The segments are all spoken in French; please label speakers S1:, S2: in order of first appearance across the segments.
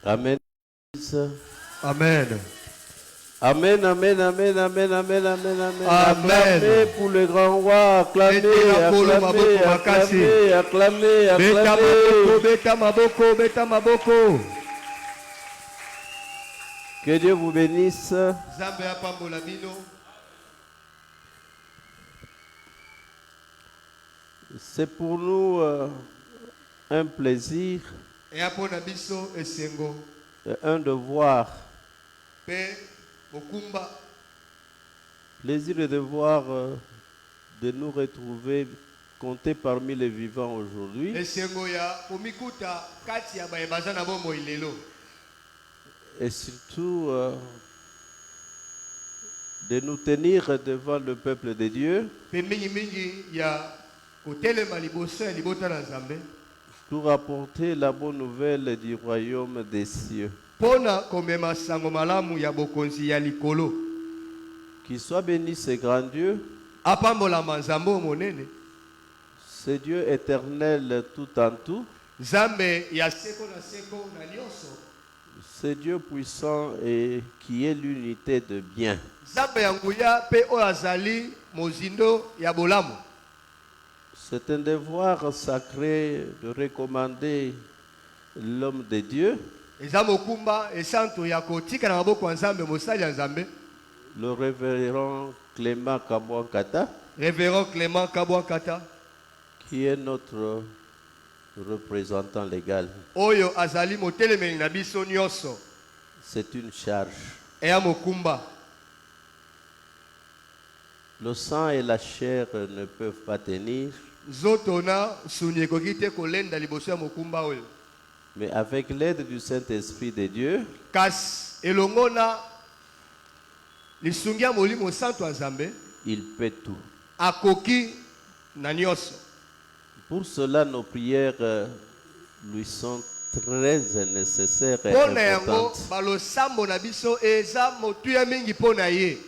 S1: Amen.
S2: Amen.
S1: Amen, amen, amen, amen, amen, amen, amen.
S2: Amen.
S1: Acclamez pour le grand roi. Acclamez, acclamez, acclamez, acclamez, acclamez.
S2: Beta maboko, beta maboko.
S1: Que Dieu vous bénisse.
S2: Zambe apambola bino.
S1: C'est pour nous un plaisir
S2: Et apona biso esengo.
S1: et un devoir.
S2: Pe bokumba.
S1: Plaisir de voir, de nous retrouver, compter parmi les vivants aujourd'hui.
S2: Esengo ya omikuta kati ya baebazana bomo ilelo.
S1: Et surtout de nous tenir devant le peuple de Dieu
S2: Pe mingi mingi ya kotelema liboso ya libota na Nzambe.
S1: pour apporter la bonne nouvelle du royaume des cieux.
S2: Pona komema sango malamu ya bokonzi ya likolo.
S1: Qu'il soit béni ce grand Dieu,
S2: Apambola manzambo monene.
S1: ce Dieu éternel tout en tout,
S2: Zambe ya seko na nyonso.
S1: ce Dieu puissant et qui est l'unité de bien.
S2: Zambe ya nguya pe oyo azali mozindo ya bolamu.
S1: C'est un devoir sacré de recommander l'homme de Dieu,
S2: Eza mokumba esanto ya kotika na maboko ya Nzambe mosali ya Nzambe.
S1: le révérend Clément Kabouankata,
S2: Révérend Clément Kabouankata.
S1: qui est notre représentant légal.
S2: Oyo azali motelemeli na biso nyonso.
S1: C'est une charge.
S2: Eya mokumba.
S1: Le sang et la chair ne peuvent pas tenir,
S2: Zoto na suni ekoki te kolenda liboso ya mokumba oyo.
S1: mais avec l'aide du Saint-Esprit de Dieu,
S2: Kasi elongo na lisungi ya molimo santo ya Nzambe
S1: il peut tout.
S2: akoki na nyonso.
S1: Pour cela, nos prières lui sont très nécessaires et
S2: Pona yango
S1: importantes.
S2: balosambo na biso eza motuya mingi pona ye.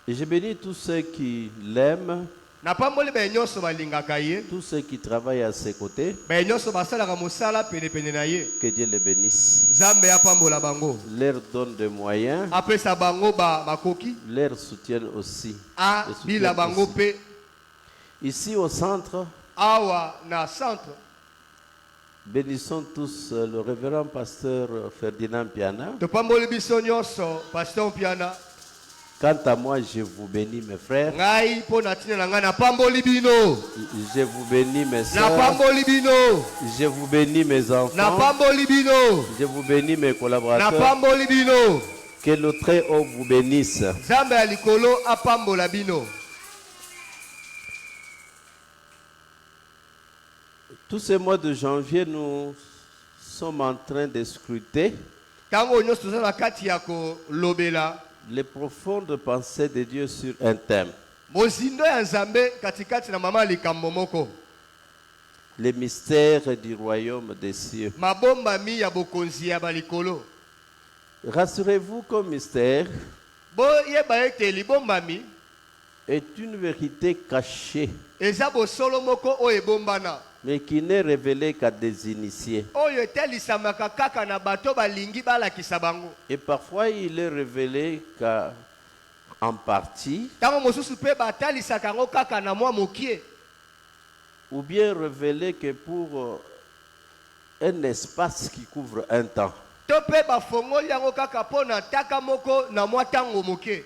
S1: Et je bénis tous ceux qui l'aiment,
S2: Na pamboli ba nyonso balingaka ye.
S1: tous ceux qui travaillent à ses côtés.
S2: Ba nyonso basalaka mosala pene pene na ye.
S1: Que Dieu les bénisse.
S2: Nzambe apambola bango.
S1: Leur donne des moyens,
S2: Apesa bango bakoki.
S1: leur soutiennent aussi.
S2: A
S1: Les soutiennent
S2: bila bango
S1: aussi.
S2: pe
S1: Ici au centre,
S2: awa na centre.
S1: bénissons tous le révérend pasteur Ferdinand Piana.
S2: To pamboli biso nyonso pasteur Piana.
S1: Quant à moi, je vous bénis mes frères.
S2: Ngai pona tina na nga na pamboli bino.
S1: Je vous bénis mes
S2: Na
S1: sœurs.
S2: pamboli bino.
S1: Je vous bénis mes
S2: Na
S1: enfants.
S2: pamboli bino.
S1: Je vous bénis mes
S2: Na
S1: collaborateurs.
S2: pamboli bino.
S1: Que le Très-Haut vous bénisse.
S2: Nzambe ya likolo apambola bino.
S1: Tout ce mois de janvier, nous sommes en train de scruter
S2: Tango nyonso toza na kati ya kolobela
S1: les profondes pensées de Dieu sur un thème.
S2: mozindo ya Nzambe katikati na mama likambo moko.
S1: Les mystères du royaume des cieux.
S2: Mabombami ya bokonzi ya balikolo.
S1: Rassurez-vous qu'un mystère
S2: Bo yeba ete libombami
S1: est une vérité cachée,
S2: eza bosolo moko oyo ebombana.
S1: mais qui n'est révélée qu'à des initiés.
S2: Oyo etalisamaka kaka na bato balingi balakisa bango.
S1: Et parfois, il est révélé qu'en partie,
S2: Tango mosusu pe batalisaka yango kaka na mwa mokie.
S1: ou bien révélé que pour un espace qui couvre un temps.
S2: To pe bafongoli yango kaka pona taka moko na mwa tango mokie.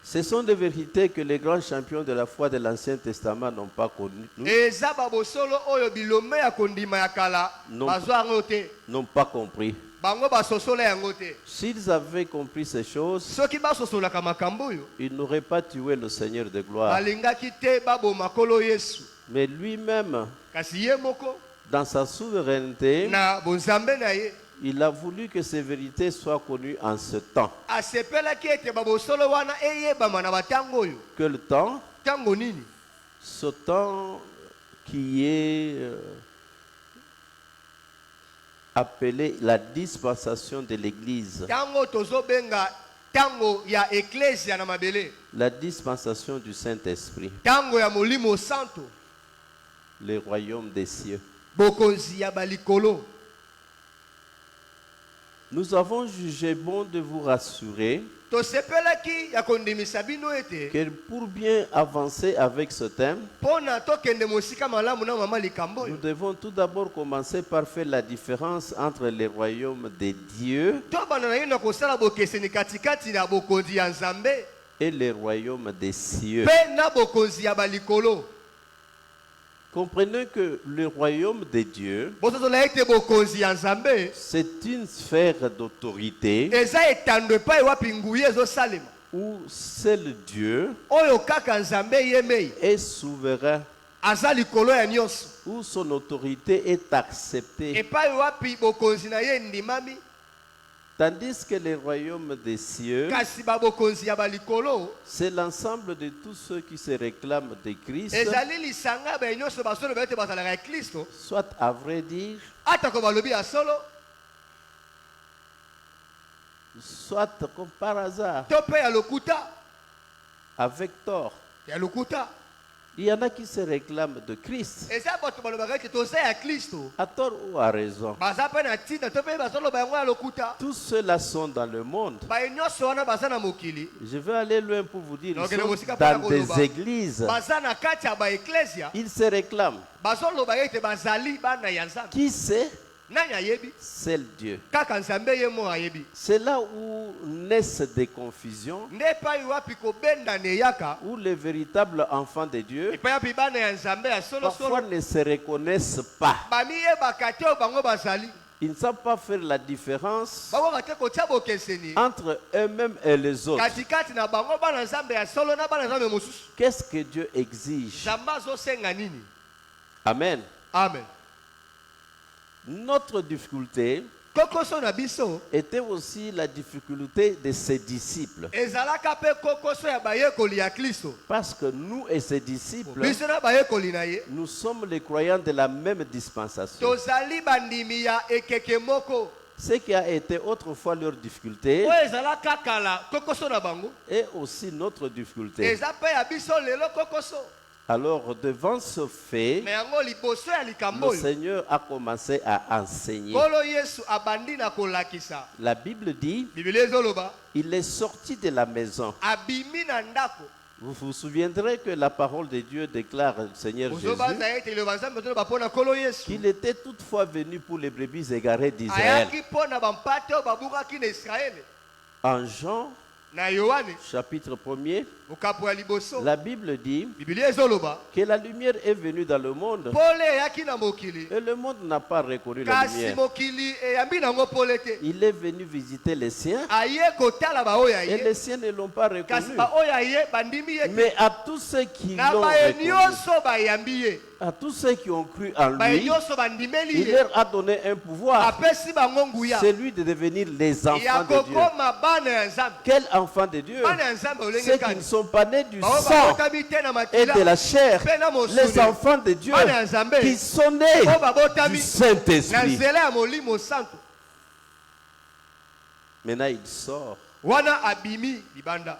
S1: Ce sont des vérités que les grands champions de la foi de l'Ancien Testament n'ont pas connues,
S2: Eza babosolo oyo bilome ya kondima ya kala
S1: Non.
S2: bazwa yango te.
S1: n'ont pas compris.
S2: Bango basosola yango te.
S1: S'ils avaient compris ces choses,
S2: Soki basosolaka makambo oyo
S1: ils n'auraient pas tué le Seigneur de gloire.
S2: balingaki te baboma kolo Yesu.
S1: Mais lui-même,
S2: Kasi ye moko
S1: dans sa souveraineté,
S2: na bonzambe na ye
S1: il a voulu que ces vérités soient connues en ce temps.
S2: asepelaki ete babosolo wana eyebama na batango oyo.
S1: Que le temps,
S2: Tango nini?
S1: ce temps qui est appelé la dispensation de l'Église,
S2: Tango tozobenga tango ya eklesia na mabele.
S1: la dispensation du Saint-Esprit,
S2: Tango ya molimo santo.
S1: le royaume des cieux.
S2: Bokonzi ya balikolo.
S1: Nous avons jugé bon de vous rassurer
S2: tosepelaki ya kondimisa bino ete
S1: que pour bien avancer avec ce thème,
S2: mpona tokende mosika malamu na mama likambo
S1: nous
S2: oyo
S1: devons tout d'abord commencer par faire la différence entre les royaumes de Dieu
S2: tobanda na ye na kosala bokeseni katikati na bokonzi ya nzambe
S1: et les royaumes des cieux.
S2: mpe na bokonzi ya balikolo.
S1: Comprenez que le royaume de Dieu,
S2: bosozola ete bokonzi ya nzambe
S1: c'est une sphère d'autorité
S2: eza etando epai wapi nguya ezosalema
S1: où seul Dieu
S2: oyo kaka nzambe ye mei
S1: est souverain,
S2: aza likolo ya nyonso
S1: où son autorité est acceptée.
S2: epai wapi bokonzi na ye ndimami.
S1: Tandis que les royaumes des cieux,
S2: kasi babokonzi ya balikolo
S1: c'est l'ensemble de tous ceux qui se réclament de Christ,
S2: ezali lisanga baye nyonso basoloba ete bazalaka ya kristo
S1: soit à vrai dire,
S2: atako balobi ya solo
S1: soit comme par hasard,
S2: to mpe ya lokuta
S1: avec tort.
S2: ya lokuta.
S1: Il y en a qui se réclament de Christ,
S2: eza bato balobaka ete toza ya kristo
S1: à tort ou à raison.
S2: baza mpe na ntina to mpe bazoloba yango ya lokuta.
S1: Tous ceux-là sont dans le monde.
S2: baye nyonso wana baza na mokili
S1: Je vais aller loin pour vous dire,
S2: Donc,
S1: ils
S2: le
S1: sont
S2: musique
S1: dans
S2: après la
S1: des
S2: Koloba.
S1: églises.
S2: baza na kati ya baeklesia
S1: Ils se réclament.
S2: bazoloba ete bazali bana ya nzambe.
S1: Qui sait?
S2: nani ayebi?
S1: C'est Dieu.
S2: kaka nzambe ye mo ayebi.
S1: C'est là où naissent des confusions,
S2: nde epai wapi kobendana eyaka
S1: où les véritables enfants de Dieu
S2: epai wapi bana ya nzambe ya
S1: parfois
S2: solosolo
S1: ne se reconnaissent pas.
S2: bamiyebaka te oyo bango bazali.
S1: Ils ne savent pas faire la différence
S2: bakoka te kotia bokeseni
S1: entre eux-mêmes et les autres.
S2: katikati na bango bana nzambe ya solo na bana nzambe mosusu.
S1: Qu'est-ce que Dieu exige?
S2: nzambe azosenga nini?
S1: Amen.
S2: amen.
S1: Notre difficulté
S2: kokoso na biso
S1: était aussi la difficulté de ses disciples.
S2: ezalaka mpe kokoso ya bayekoli ya kristo.
S1: Parce que nous et ses disciples,
S2: biso na bayekoli na ye
S1: nous sommes les croyants de la même dispensation.
S2: tozali bandimi ya ekeke moko
S1: Ce qui a été autrefois leur difficulté
S2: oyo ezalaka kala kokoso na bango
S1: est aussi notre difficulté.
S2: eza mpe ya biso lelo kokoso.
S1: Alors, devant ce fait,
S2: na yango liboso ya likambo
S1: le
S2: oyo
S1: Seigneur a commencé à enseigner.
S2: nkolo yesu abandi na kolakisa.
S1: La Bible dit,
S2: biblia ezoloba
S1: il est sorti de la maison.
S2: abimi na ndako.
S1: Vous vous souviendrez que la parole de Dieu déclare le Seigneur Jésus
S2: ozobanza ete liloba nzambe toloba mpo na nkolo yesu
S1: qu'il était toutefois venu pour les brebis égarées d'Israël.
S2: ayaki mpo na bampate oyo babukaki na israele.
S1: En Jean,
S2: na yohane
S1: chapitre 1er,
S2: mokapo ya liboso
S1: la Bible dit
S2: biblia ezoloba
S1: que la lumière est venue dans le monde
S2: pole eyaki na mokili
S1: et le monde n'a pas reconnu la
S2: kasi
S1: lumière.
S2: mokili eyambi nango pole te.
S1: Il est venu visiter les siens
S2: aye kotala baoyo ya
S1: et
S2: ye
S1: les siens ne l'ont pas
S2: kasi
S1: reconnu.
S2: baoyo ya ye bandimi ye te.
S1: Mais à tous ceux qui
S2: na
S1: l'ont
S2: baye
S1: reconnu,
S2: nyonso bayambi ye
S1: à tous ceux qui ont cru en
S2: baye
S1: lui,
S2: nyonso bandimeli
S1: il
S2: ye
S1: leur a donné un pouvoir,
S2: apesi bango nguya
S1: celui de devenir les
S2: ya
S1: enfants de Dieu.
S2: kokoma bana ya nzambe.
S1: Quels enfants de Dieu?
S2: bana ya nzambe olenge
S1: Ceux qui ne
S2: kani
S1: sont pas nés du
S2: bao
S1: sang
S2: babotami te na
S1: et
S2: makila
S1: de la chair,
S2: mpe na mosuni
S1: les enfants de Dieu
S2: bana ya nzambe
S1: qui sont nés
S2: oyo
S1: du
S2: babotami na
S1: Saint-Esprit.
S2: nzela ya molimo santo.
S1: Maintenant, il sort,
S2: wana abimi libanda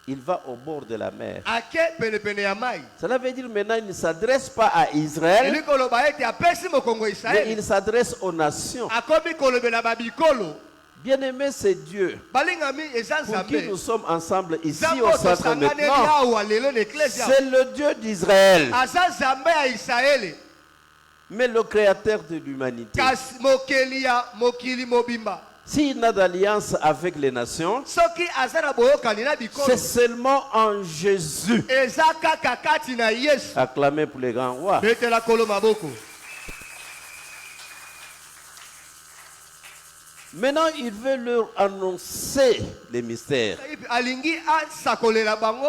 S1: il va au bord de la mer.
S2: ake penepene ya mai.
S1: Cela veut dire maintenant, il ne s'adresse pas à Israël,
S2: eli koloba ete apesi mokongo
S1: mais
S2: israele
S1: il s'adresse aux nations.
S2: akomi kolobela babikolo.
S1: Bien-aimé, c'est Dieu
S2: balingami eza
S1: pour qui nous
S2: nzambe
S1: sommes ensemble ici
S2: nzambe
S1: au
S2: oyo
S1: centre
S2: tosanganeli
S1: maintenant.
S2: awa lelo na eklesia
S1: C'est le Dieu d'Israël,
S2: aza nzambe ya israele
S1: mais le créateur de l'humanité.
S2: kasi mokeli ya mokili mobimba.
S1: S'il n'a d'alliance avec les nations,
S2: soki aza na boyokani na
S1: c'est
S2: bikolo
S1: seulement en Jésus.
S2: eza kaka kati na yesu.
S1: Acclamez pour les grands rois.
S2: betela kolo maboko.
S1: Maintenant, il veut leur annoncer les mystères.
S2: alingi asakolela bango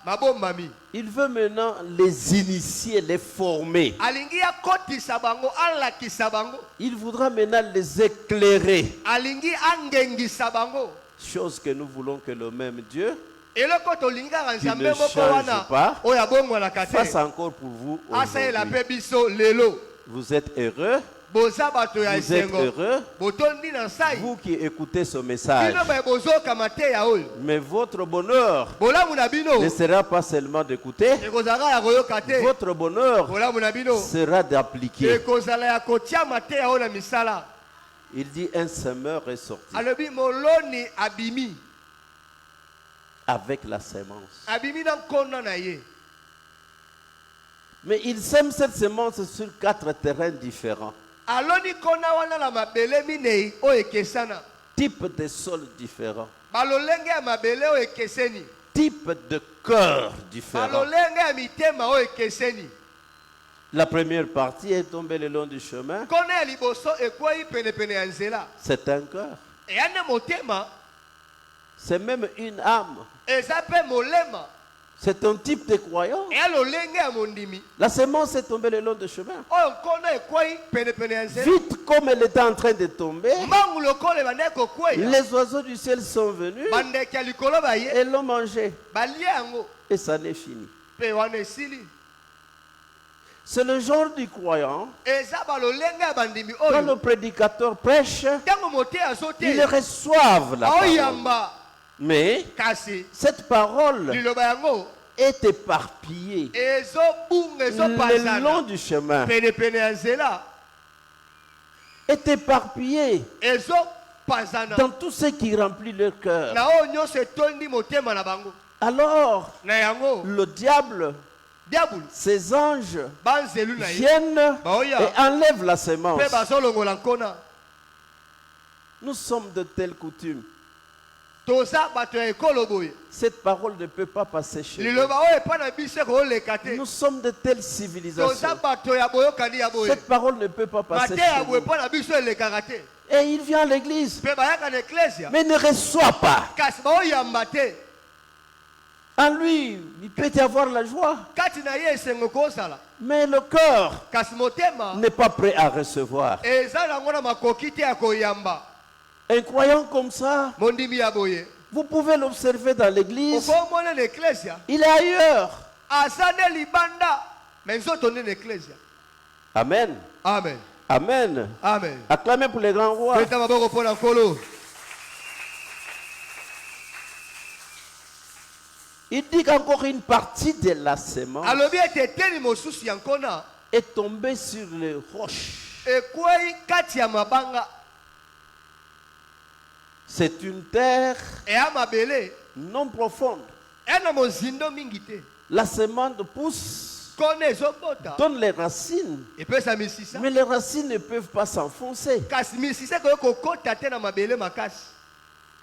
S2: mabombami.
S1: Il veut maintenant les initier, les former.
S2: alingi akotisa bango alakisa bango.
S1: Il voudra maintenant les éclairer.
S2: alingi angengisa bango.
S1: Chose que nous voulons que le même Dieu
S2: eloko tolingaka
S1: qui
S2: nzambe
S1: ne
S2: moko
S1: change
S2: wana
S1: pas
S2: oyo abongwanaka
S1: fasse
S2: te
S1: encore pour vous
S2: asalela
S1: aujourd'hui.
S2: mpe biso lelo.
S1: Vous êtes heureux,
S2: boza bato ya
S1: vous êtes
S2: esengo
S1: heureux,
S2: botondi na sai
S1: vous qui écoutez ce message.
S2: bino baye bozokama te ya oyo.
S1: Mais votre bonheur
S2: bolamu na bino
S1: ne sera pas seulement d'écouter,
S2: ekozalaka ya koyoka te.
S1: votre bonheur
S2: bolamu na bino
S1: sera d'appliquer.
S2: ekozala ya kotiama te ya oyo na misala.
S1: Il dit un semeur est sorti
S2: alobi moloni abimi
S1: avec la semence.
S2: abimi na nkona na ye.
S1: Mais il sème cette semence sur 4 terrains différents.
S2: Aloni kona wana na mabele minei o ekesana.
S1: Type de sol différents.
S2: Balolenge ya mabele o ekeseni.
S1: Type de cœur différent.
S2: Balolenge ya mitema o ekeseni.
S1: La première partie est tombée le long du chemin.
S2: Kona ya liboso ekwei pene pene ya nzela.
S1: C'est un cœur.
S2: Eyane motema
S1: C'est même une âme.
S2: eza pe molema.
S1: C'est un type de croyant.
S2: Eya lolenge ya mondimi.
S1: La semence est tombée le long du chemin.
S2: Oyo kona ekwei pene pene ya nzela.
S1: Vite comme elle était en train de tomber,
S2: Mbangu lokole bande kokwei.
S1: les oiseaux du ciel sont venus
S2: Bandeke ya likolo baye.
S1: et l'ont mangé.
S2: Balie yango.
S1: Et ça n'est fini.
S2: Pe wana esili.
S1: C'est le genre du croyant.
S2: Eza balolenge ya bandimi
S1: Quand
S2: oyo.
S1: le prédicateur prêche,
S2: Ntango mote azote.
S1: ils reçoivent la parole.
S2: Oyamba.
S1: Mais
S2: Kasi
S1: cette parole
S2: liloba yango
S1: est éparpillée
S2: ezobunga
S1: le long
S2: ezopasana
S1: du chemin.
S2: pene pene ya nzela
S1: Est éparpillée
S2: ezopasana
S1: dans tout ce qui remplit leur cœur.
S2: na oyo nyonso etondi motema na bango.
S1: Alors,
S2: Na yango
S1: le diable,
S2: diabulu
S1: ses anges
S2: banzelu na ye
S1: viennent
S2: Baoya.
S1: et enlèvent la semence.
S2: mpe bazolongola nkona.
S1: Nous sommes de telles coutumes.
S2: Toza bato ya ekolo boye.
S1: Cette parole ne peut pas passer chez nous.
S2: Liloba oyo epa na biso ekoleka te.
S1: Nous sommes de telles
S2: Toza
S1: civilisations.
S2: bato ya boyokani ya boye.
S1: Cette parole ne peut pas passer
S2: Mate ya
S1: chez
S2: boye
S1: nous.
S2: epa na biso elekaka te.
S1: Et il vient à l'église,
S2: Mpe bayaka na eklesia
S1: mais ne reçoit pas.
S2: kasi baoyamba te.
S1: En lui, il peut y avoir la joie,
S2: Kati na ye esengo kozala.
S1: mais le cœur
S2: Kasi motema
S1: n'est pas prêt à recevoir.
S2: eza nango na makoki te ya koyamba.
S1: Un croyant comme ça,
S2: Mondimi ya boye.
S1: vous pouvez l'observer dans l'église,
S2: Okomona na eklesia
S1: il est ailleurs.
S2: aza nde libanda me nzoto nde na eklesia.
S1: Amen.
S2: Amen.
S1: Amen.
S2: Amen.
S1: Acclamez pour les grands rois.
S2: Beta maboko mpo na nkolo.
S1: Il dit qu'encore une partie de la semence
S2: Alobi ete eteni mosusu ya nkona
S1: est tombée sur les roches.
S2: ekwei kati ya mabanga.
S1: C'est une terre
S2: Eya mabele
S1: non profonde.
S2: eya na mozindo mingi te.
S1: La semence pousse,
S2: Kona ezobota
S1: donne les racines,
S2: epesa misisa
S1: mais les racines ne peuvent pas s'enfoncer.
S2: kasi misisa ekoki kokota te na mabele makasi.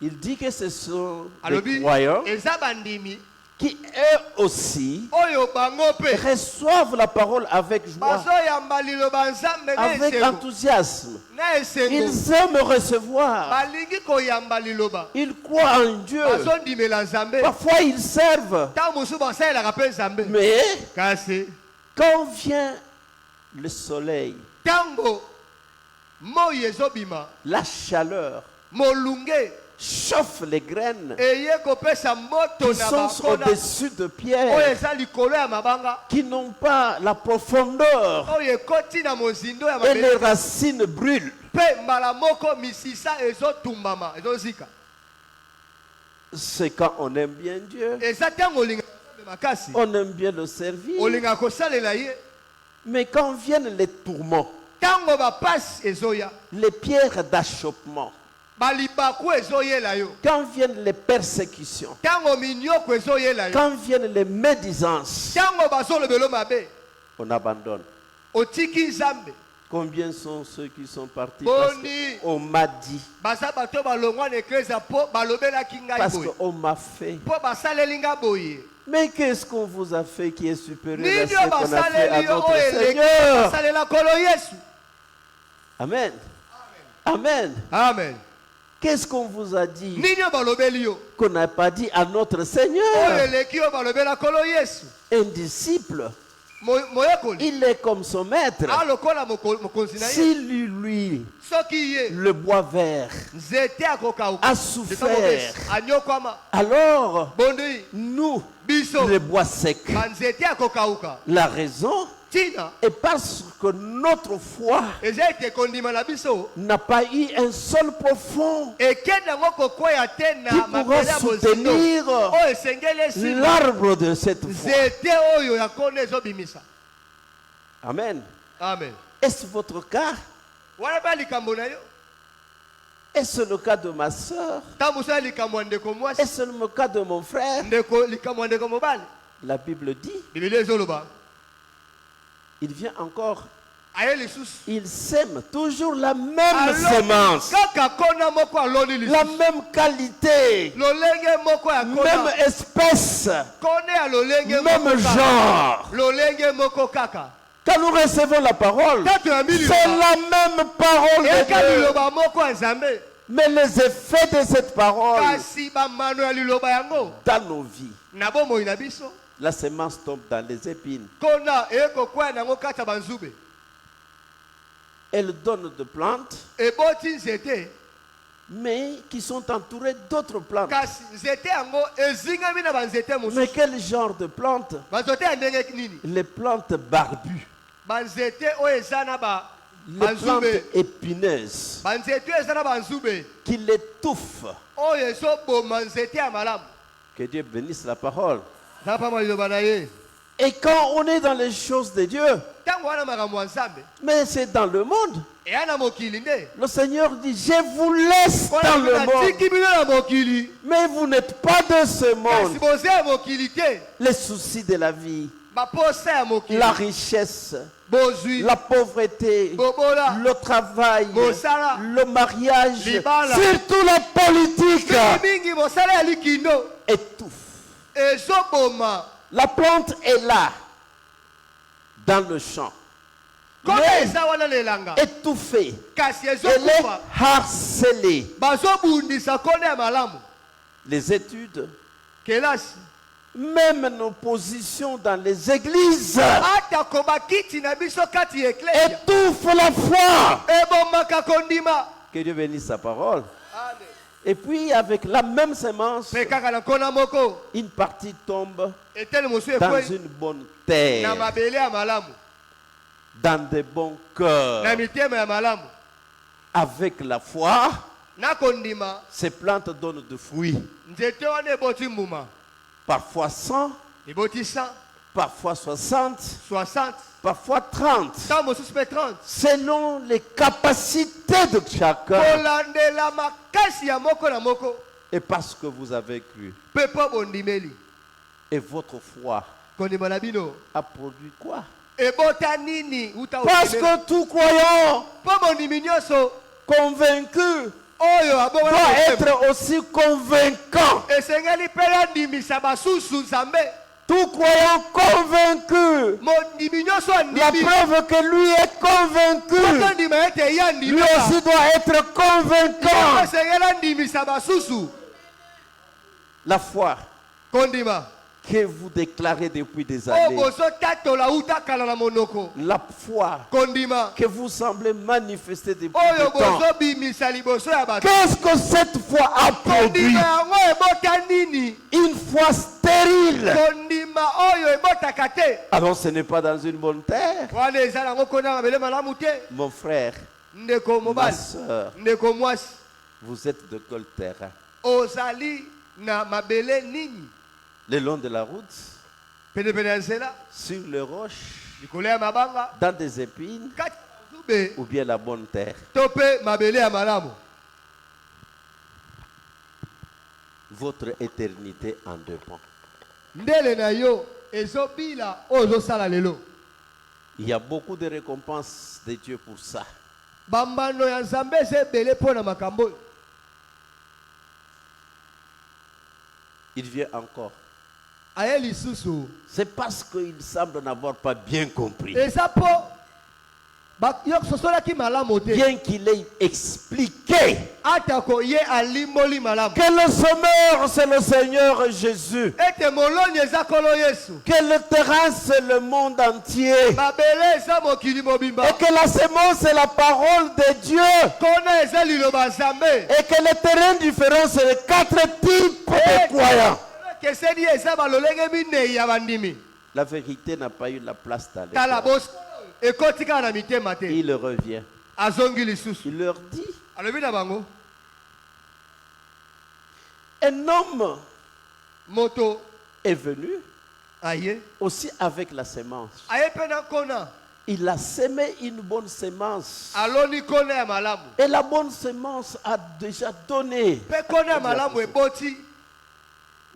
S1: Il dit que ce sont des
S2: Alobi
S1: croyants
S2: eza bandimi
S1: qui eux aussi
S2: oyo bango mpe
S1: reçoivent la parole avec joie,
S2: bazoyamba liloba nzambe na
S1: avec
S2: esengo.
S1: enthousiasme.
S2: Na esengo
S1: Ils aiment recevoir.
S2: balingi koyamba liloba.
S1: Ils croient en Dieu.
S2: Bazondimela nzambe.
S1: Parfois ils servent.
S2: Ntango mosusu basalelaka mpe nzambe.
S1: Mais
S2: Kasi
S1: quand vient le soleil,
S2: ntango moi ezobima
S1: la chaleur
S2: molunge
S1: chauffe les graines
S2: eye kopesa moto
S1: qui
S2: na
S1: sont
S2: bakona
S1: au-dessus de
S2: oyo
S1: pierre,
S2: eza likolo ya mabanga
S1: qui n'ont pas la profondeur
S2: oyo ekoti na mozindo ya
S1: et les
S2: mabele
S1: racines brûlent.
S2: mpe mbala moko misisa ezotumbama ezozika.
S1: C'est quand on aime bien Dieu,
S2: Eza ntango olingaka nzambe makasi
S1: on aime bien le servir.
S2: olingaka kosalela ye.
S1: Mais quand viennent les tourments,
S2: Ntango bapasi ezoya
S1: les pierres d'achoppement,
S2: balibaku ezoyela yo.
S1: quand viennent les persécutions,
S2: Ntango minyoko ezoyela yo.
S1: quand viennent les médisances,
S2: Ntango bazolobelo mabe
S1: on abandonne.
S2: otiki nzambe.
S1: Combien sont ceux qui sont partis parce
S2: Boni.
S1: qu'on m'a dit,
S2: Baza bato balongwa na eklezia mpo balobelaki ngai
S1: parce
S2: boye
S1: qu'on m'a fait.
S2: mpo basaleli nga boye.
S1: Mais qu'est-ce qu'on vous a fait qui est supérieur à
S2: Nini
S1: ce
S2: oyo
S1: qu'on a fait à
S2: basaleli yo
S1: notre
S2: oyo eleki
S1: Seigneur?
S2: basalela nkolo yesu.
S1: Amen. Amen.
S2: Amen.
S1: Qu'est-ce qu'on vous a dit
S2: Nini oyo balobeli yo
S1: qu'on n'a pas dit à notre
S2: oyo
S1: Seigneur?
S2: eleki oyo balobela nkolo yesu.
S1: Un disciple,
S2: Moyekoli
S1: il est comme son maître.
S2: alokola mokonzi na ye.
S1: Si lui,
S2: Soki ye
S1: le bois vert,
S2: nzete akokauka
S1: a souffert,
S2: anyokwama
S1: alors
S2: bondi
S1: nous,
S2: biso
S1: le bois sec.
S2: banzete akokauka.
S1: La raison
S2: Tina
S1: est parce que notre foi
S2: eza ete kondima na biso
S1: n'a pas eu un sol profond
S2: ekende yango kokwea te
S1: qui
S2: na
S1: pourra
S2: mabele ya bozindo
S1: soutenir
S2: oyo esengeli esima
S1: l'arbre de cette foi.
S2: nzete oyo ya kona ezobimisa.
S1: Amen.
S2: Amen.
S1: Est-ce votre cas?
S2: Wana mpe likambo na yo
S1: Est-ce le cas de ma soeur?
S2: ntango mosusu likambo ya ndeko mwasi
S1: Est-ce le cas de mon frère?
S2: likambo ya ndeko mobali
S1: La Bible dit,
S2: bibilia ezoloba
S1: il vient encore,
S2: aye lisusu
S1: il sème toujours la même semence,
S2: kaka kona moko aloni
S1: la
S2: lisusu
S1: même qualité,
S2: lolenge moko ya
S1: même
S2: kona
S1: espèce,
S2: kone ya lolenge
S1: même
S2: moko kaka.
S1: genre.
S2: Lolenge moko kaka
S1: Quand nous recevons la parole,
S2: Tatu ya mili
S1: c'est
S2: loba.
S1: la même parole de
S2: eka
S1: Dieu.
S2: liloba moko ya nzambe
S1: Mais les effets de cette parole
S2: kasi bamano ya liloba yango
S1: dans nos vies,
S2: na bomoi na biso
S1: la semence tombe dans les épines.
S2: kona ekokwea nango kati ya banzube
S1: Elle donne des plantes,
S2: eboti nzete
S1: mais qui sont entourées d'autres plantes.
S2: kasi nzete yango ezingami na banzete
S1: Mais
S2: mosusu
S1: quel genre de plantes?
S2: banzete ya ndenge nini
S1: Les plantes barbues,
S2: banzete oyo eza na
S1: les plantes
S2: banzube
S1: épineuses
S2: banzete oyo eza na banzube
S1: qui l'étouffent.
S2: oyo ezoboma nzete ya malamu
S1: Que Dieu bénisse la parole.
S2: na pamba liloba na ye
S1: Et quand on est dans les choses de Dieu,
S2: ntango wana makambo ya nzambe
S1: mais c'est dans le monde.
S2: eya na mokili nde
S1: Le Seigneur dit, je vous laisse dans le monde.
S2: natiki bino na mokili
S1: Mais vous n'êtes pas de ce
S2: kasi
S1: monde.
S2: boza ya mokili te
S1: Les soucis de la vie,
S2: baposa ya mokili
S1: la richesse,
S2: bozwi
S1: la pauvreté,
S2: bobola
S1: le travail,
S2: Mosala.
S1: le mariage,
S2: Libala.
S1: surtout la politique,
S2: mingi mosala ya likindo
S1: étouffe.
S2: ezoboma
S1: La plante est là, dans le champ,
S2: kona
S1: mais
S2: eza wana na elanga
S1: étouffée.
S2: kasi
S1: Elle est
S2: ezokufa
S1: harcelée.
S2: bazobundisa kona ya malamu
S1: Les études,
S2: kelasi
S1: même nos positions dans les églises,
S2: atako bakiti na biso kati ya eklesia
S1: étouffent la foi.
S2: ebomaka kondima
S1: Que Dieu bénisse sa parole.
S2: Amen.
S1: Et puis, avec la même semence,
S2: mpe kaka na nkona moko
S1: une partie tombe
S2: etele mosusu
S1: dans
S2: ekwei
S1: une bonne
S2: na
S1: terre,
S2: mabele ya malamu
S1: dans de bons cœurs.
S2: na mitema ya malamu
S1: Avec la foi,
S2: na kondima
S1: ces plantes donnent des fruits.
S2: nzete wana eboti mbuma
S1: Parfois 100,
S2: eboti 100
S1: parfois 60,
S2: 60
S1: parfois 30.
S2: ntango mosusu mpe 30
S1: Selon les capacités de chacun.
S2: kolandela makasi ya moko na moko
S1: Et parce que vous avez cru.
S2: mpe mpo bondimeli
S1: Et votre foi
S2: kondima na bino
S1: a produit quoi?
S2: ebota nini uta
S1: Parce que tout croyant
S2: mpo bondimi nyonso
S1: convaincu
S2: oyo
S1: doit
S2: abongana
S1: être aussi convaincant.
S2: esengeli mpe yandimisa basusu nzambe
S1: Tout croyant convaincu.
S2: mondimi nyonso
S1: La
S2: andimi
S1: preuve que lui est convaincu.
S2: tondima ete ye
S1: Lui
S2: andimaka
S1: aussi doit être convaincant.
S2: esengeli andimisa basusu
S1: La foi
S2: kondima
S1: que vous déclarez depuis des
S2: oyo
S1: années.
S2: bozotatola uta kala na monoko
S1: La foi
S2: kondima
S1: que vous semblez manifester depuis
S2: oyo
S1: des temps.
S2: bozobimisa liboso ya bato
S1: Qu'est-ce que cette foi a produit?
S2: kondima yango ebota nini
S1: Une foi stérile.
S2: kondima oyo ebotaka te
S1: Alors ce n'est pas dans une bonne terre.
S2: wana eza nango kona mabele malamu te
S1: Mon frère,
S2: ndeko
S1: ma
S2: mobali
S1: soeur,
S2: ndeko mwasi
S1: vous êtes de quel terrain?
S2: ozali na mabele nini
S1: Le long de la route,
S2: penepene ya nzela
S1: sur les roches,
S2: likolo ya mabanga
S1: dans des épines,
S2: kati ya nzube
S1: ou bien la bonne terre?
S2: to mpe mabele ya malamu
S1: Votre éternité en dépend.
S2: ndele na yo ezobila oyo ozosala lelo
S1: Il y a beaucoup de récompenses de Dieu pour ça.
S2: bambano ya nzambe eza ebele mpo na makambo oyo
S1: Il vient encore.
S2: aye lisusu
S1: C'est parce qu'il semble n'avoir pas bien compris.
S2: eza mpo yo sosolaki malamu te
S1: Bien qu'il ait expliqué
S2: atako ye alimboli malamu
S1: que le semeur, c'est le Seigneur Jésus.
S2: ete moloni eza nkolo yesu
S1: Que le terrain, c'est le monde entier.
S2: mabele eza mokili mobimba
S1: Et que la semence, c'est la parole de Dieu.
S2: kona eza liloba nzambe
S1: Et que les terrains différents, c'est les 4 types de croyants.
S2: keseni eza balolenge minei ya bandimi
S1: La vérité n'a pas eu la place dans les
S2: tala
S1: cœurs.
S2: bos ekoti kaka na mitema te
S1: Il revient.
S2: azongi lisusu
S1: Il leur dit,
S2: alobi na bango
S1: un homme
S2: moto
S1: est venu
S2: aye
S1: aussi avec la semence.
S2: aye mpe na nkona
S1: Il a semé une bonne semence.
S2: aloni kone ya malamu
S1: Et la bonne semence a déjà donné.
S2: mpe kone ya malamu eboti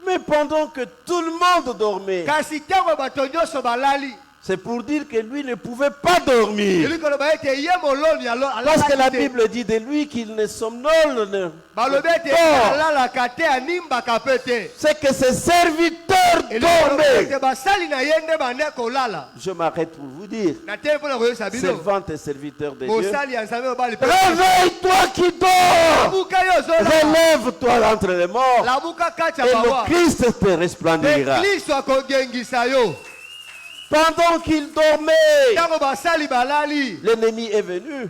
S1: Mais pendant que tout le monde dormait,
S2: kasi ntango bato nyonso balali
S1: c'est pour dire que lui ne pouvait pas dormir.
S2: elingi koloba ete ye moloni
S1: Parce que la
S2: alalaki te
S1: Bible dit de lui qu'il ne somnole.
S2: balobi ete
S1: Or,
S2: alalaka te animbaka mpe te
S1: c'est que ses serviteurs
S2: elingi koloba ete
S1: dormaient.
S2: basali na ye nde bande kolala
S1: Je m'arrête pour vous dire,
S2: na te mpona koyebisa bino
S1: servante et serviteur de Dieu,
S2: mosali ya nzambe obali mpe
S1: réveille-toi qui dors.
S2: lamuka yo ozolala
S1: Relève-toi d'entre les morts.
S2: lamuka kati
S1: Et
S2: ya bawa
S1: le Christ te
S2: mpe
S1: resplendira.
S2: kristo akogengisa yo
S1: Pendant qu'il dormait,
S2: ntango basali balali
S1: l'ennemi est venu,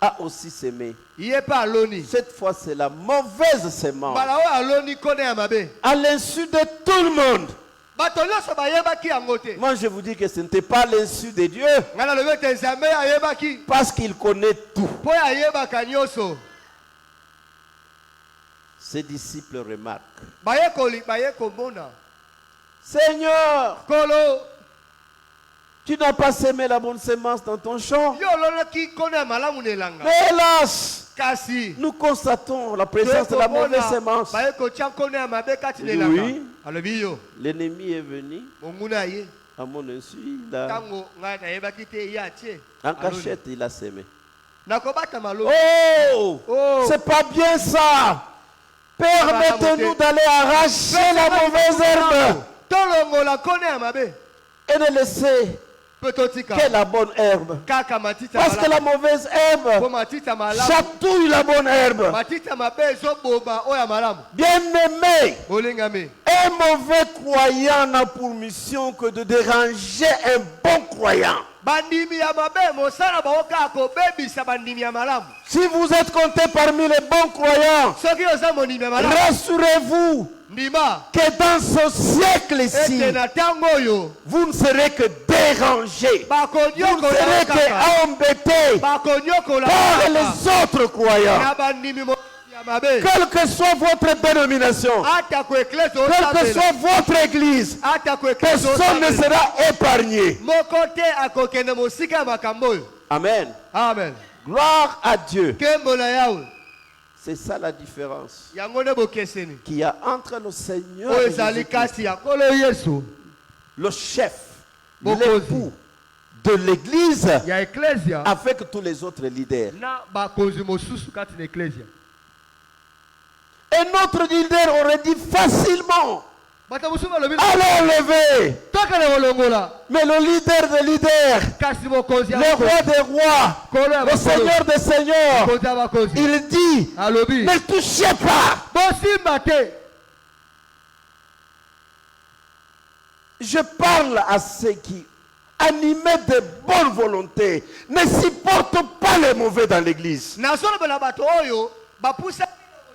S1: a aussi semé.
S2: ye mpe aloni
S1: Cette fois, c'est la mauvaise semence.
S2: mbala oyo aloni kone ya mabe
S1: À l'insu de tout le monde.
S2: bato nyonso bayebaki yango te
S1: Moi, je vous dis que ce n'était pas l'insu de Dieu,
S2: ngai nalobi ete nzambe ayebaki
S1: parce qu'il connaît tout.
S2: mpo ayebaka nyonso
S1: Ses disciples remarquent.
S2: bayekoli baye komona
S1: Seigneur,
S2: kolo
S1: tu n'as pas semé la bonne semence dans ton champ.
S2: yo olonaki kone ya malamu na elanga
S1: Mais hélas,
S2: kasi
S1: nous constatons la présence de la mauvaise semence.
S2: baye kotia kone ya mabe kati na
S1: Oui.
S2: elanga alobi yo
S1: L'ennemi est venu,
S2: monguna ye
S1: à mon insu, il a,
S2: ntango ngai nayebaki te ye atie
S1: en
S2: aloni.
S1: cachette, il a semé.
S2: nakobata malobi
S1: Oh,
S2: Oh.
S1: c'est pas bien ça. Permettez-nous d'aller arracher la mauvaise herbe
S2: tolongola kone ya mabe
S1: et de laisser
S2: mpe totika
S1: que la bonne herbe.
S2: kaka matita
S1: Parce que la mauvaise
S2: po
S1: herbe
S2: matita malamu
S1: chatouille la bonne herbe.
S2: matita mabe ezoboba oyo ya malamu
S1: Bien-aimé,
S2: bolingami
S1: un mauvais croyant n'a pour mission que de déranger un bon croyant.
S2: bandimi ya mabe mosala bango kaka kobebisa bandimi ya malamu
S1: Si vous êtes compté parmi les bons croyants,
S2: soki oza mondimi ya malamu
S1: rassurez-vous
S2: ndima
S1: que dans ce siècle-ci,
S2: ete na ntango oyo
S1: vous ne serez que dérangés. Vous ne
S2: bakonyokola
S1: serez
S2: kaka
S1: que embêtés
S2: bakonyokola
S1: par
S2: kaka
S1: les autres croyants.
S2: na bandimi ya mabe
S1: Quelle que soit votre dénomination,
S2: atako eklesi
S1: quelle que
S2: osambela
S1: soit votre église,
S2: atako eklesi
S1: personne ne
S2: osambela
S1: sera épargné.
S2: moko te akokende mosika ya makambo oyo
S1: Amen.
S2: amen
S1: Gloire à Dieu.
S2: nkembo na yawe
S1: C'est ça la différence
S2: yango nde bokeseni
S1: qu'il y a entre le Seigneur
S2: oyo
S1: et
S2: ezali
S1: Jésus-Christ,
S2: kasi ya nkolo yesu
S1: le chef,
S2: Bokozi.
S1: l'époux de l'église,
S2: ya eklesia
S1: avec tous les autres leaders.
S2: na bakonzi mosusu kati na eklesia
S1: Et notre leader aurait dit facilement,
S2: bato mosusu balobi
S1: allons lever.
S2: tokende kolongola
S1: Mais le leader des leaders,
S2: kasi mokonzi ya
S1: le roi des rois,
S2: kolo ya
S1: le
S2: bakolo
S1: Seigneur des seigneurs,
S2: mokonzi ya bakonzi
S1: il dit,
S2: alobi
S1: ne touchez pas.
S2: bosimba te
S1: Je parle à ceux qui, animés de bonne volonté, ne supportent pas les mauvais dans l'église.
S2: nazolobela bato oyo bapusa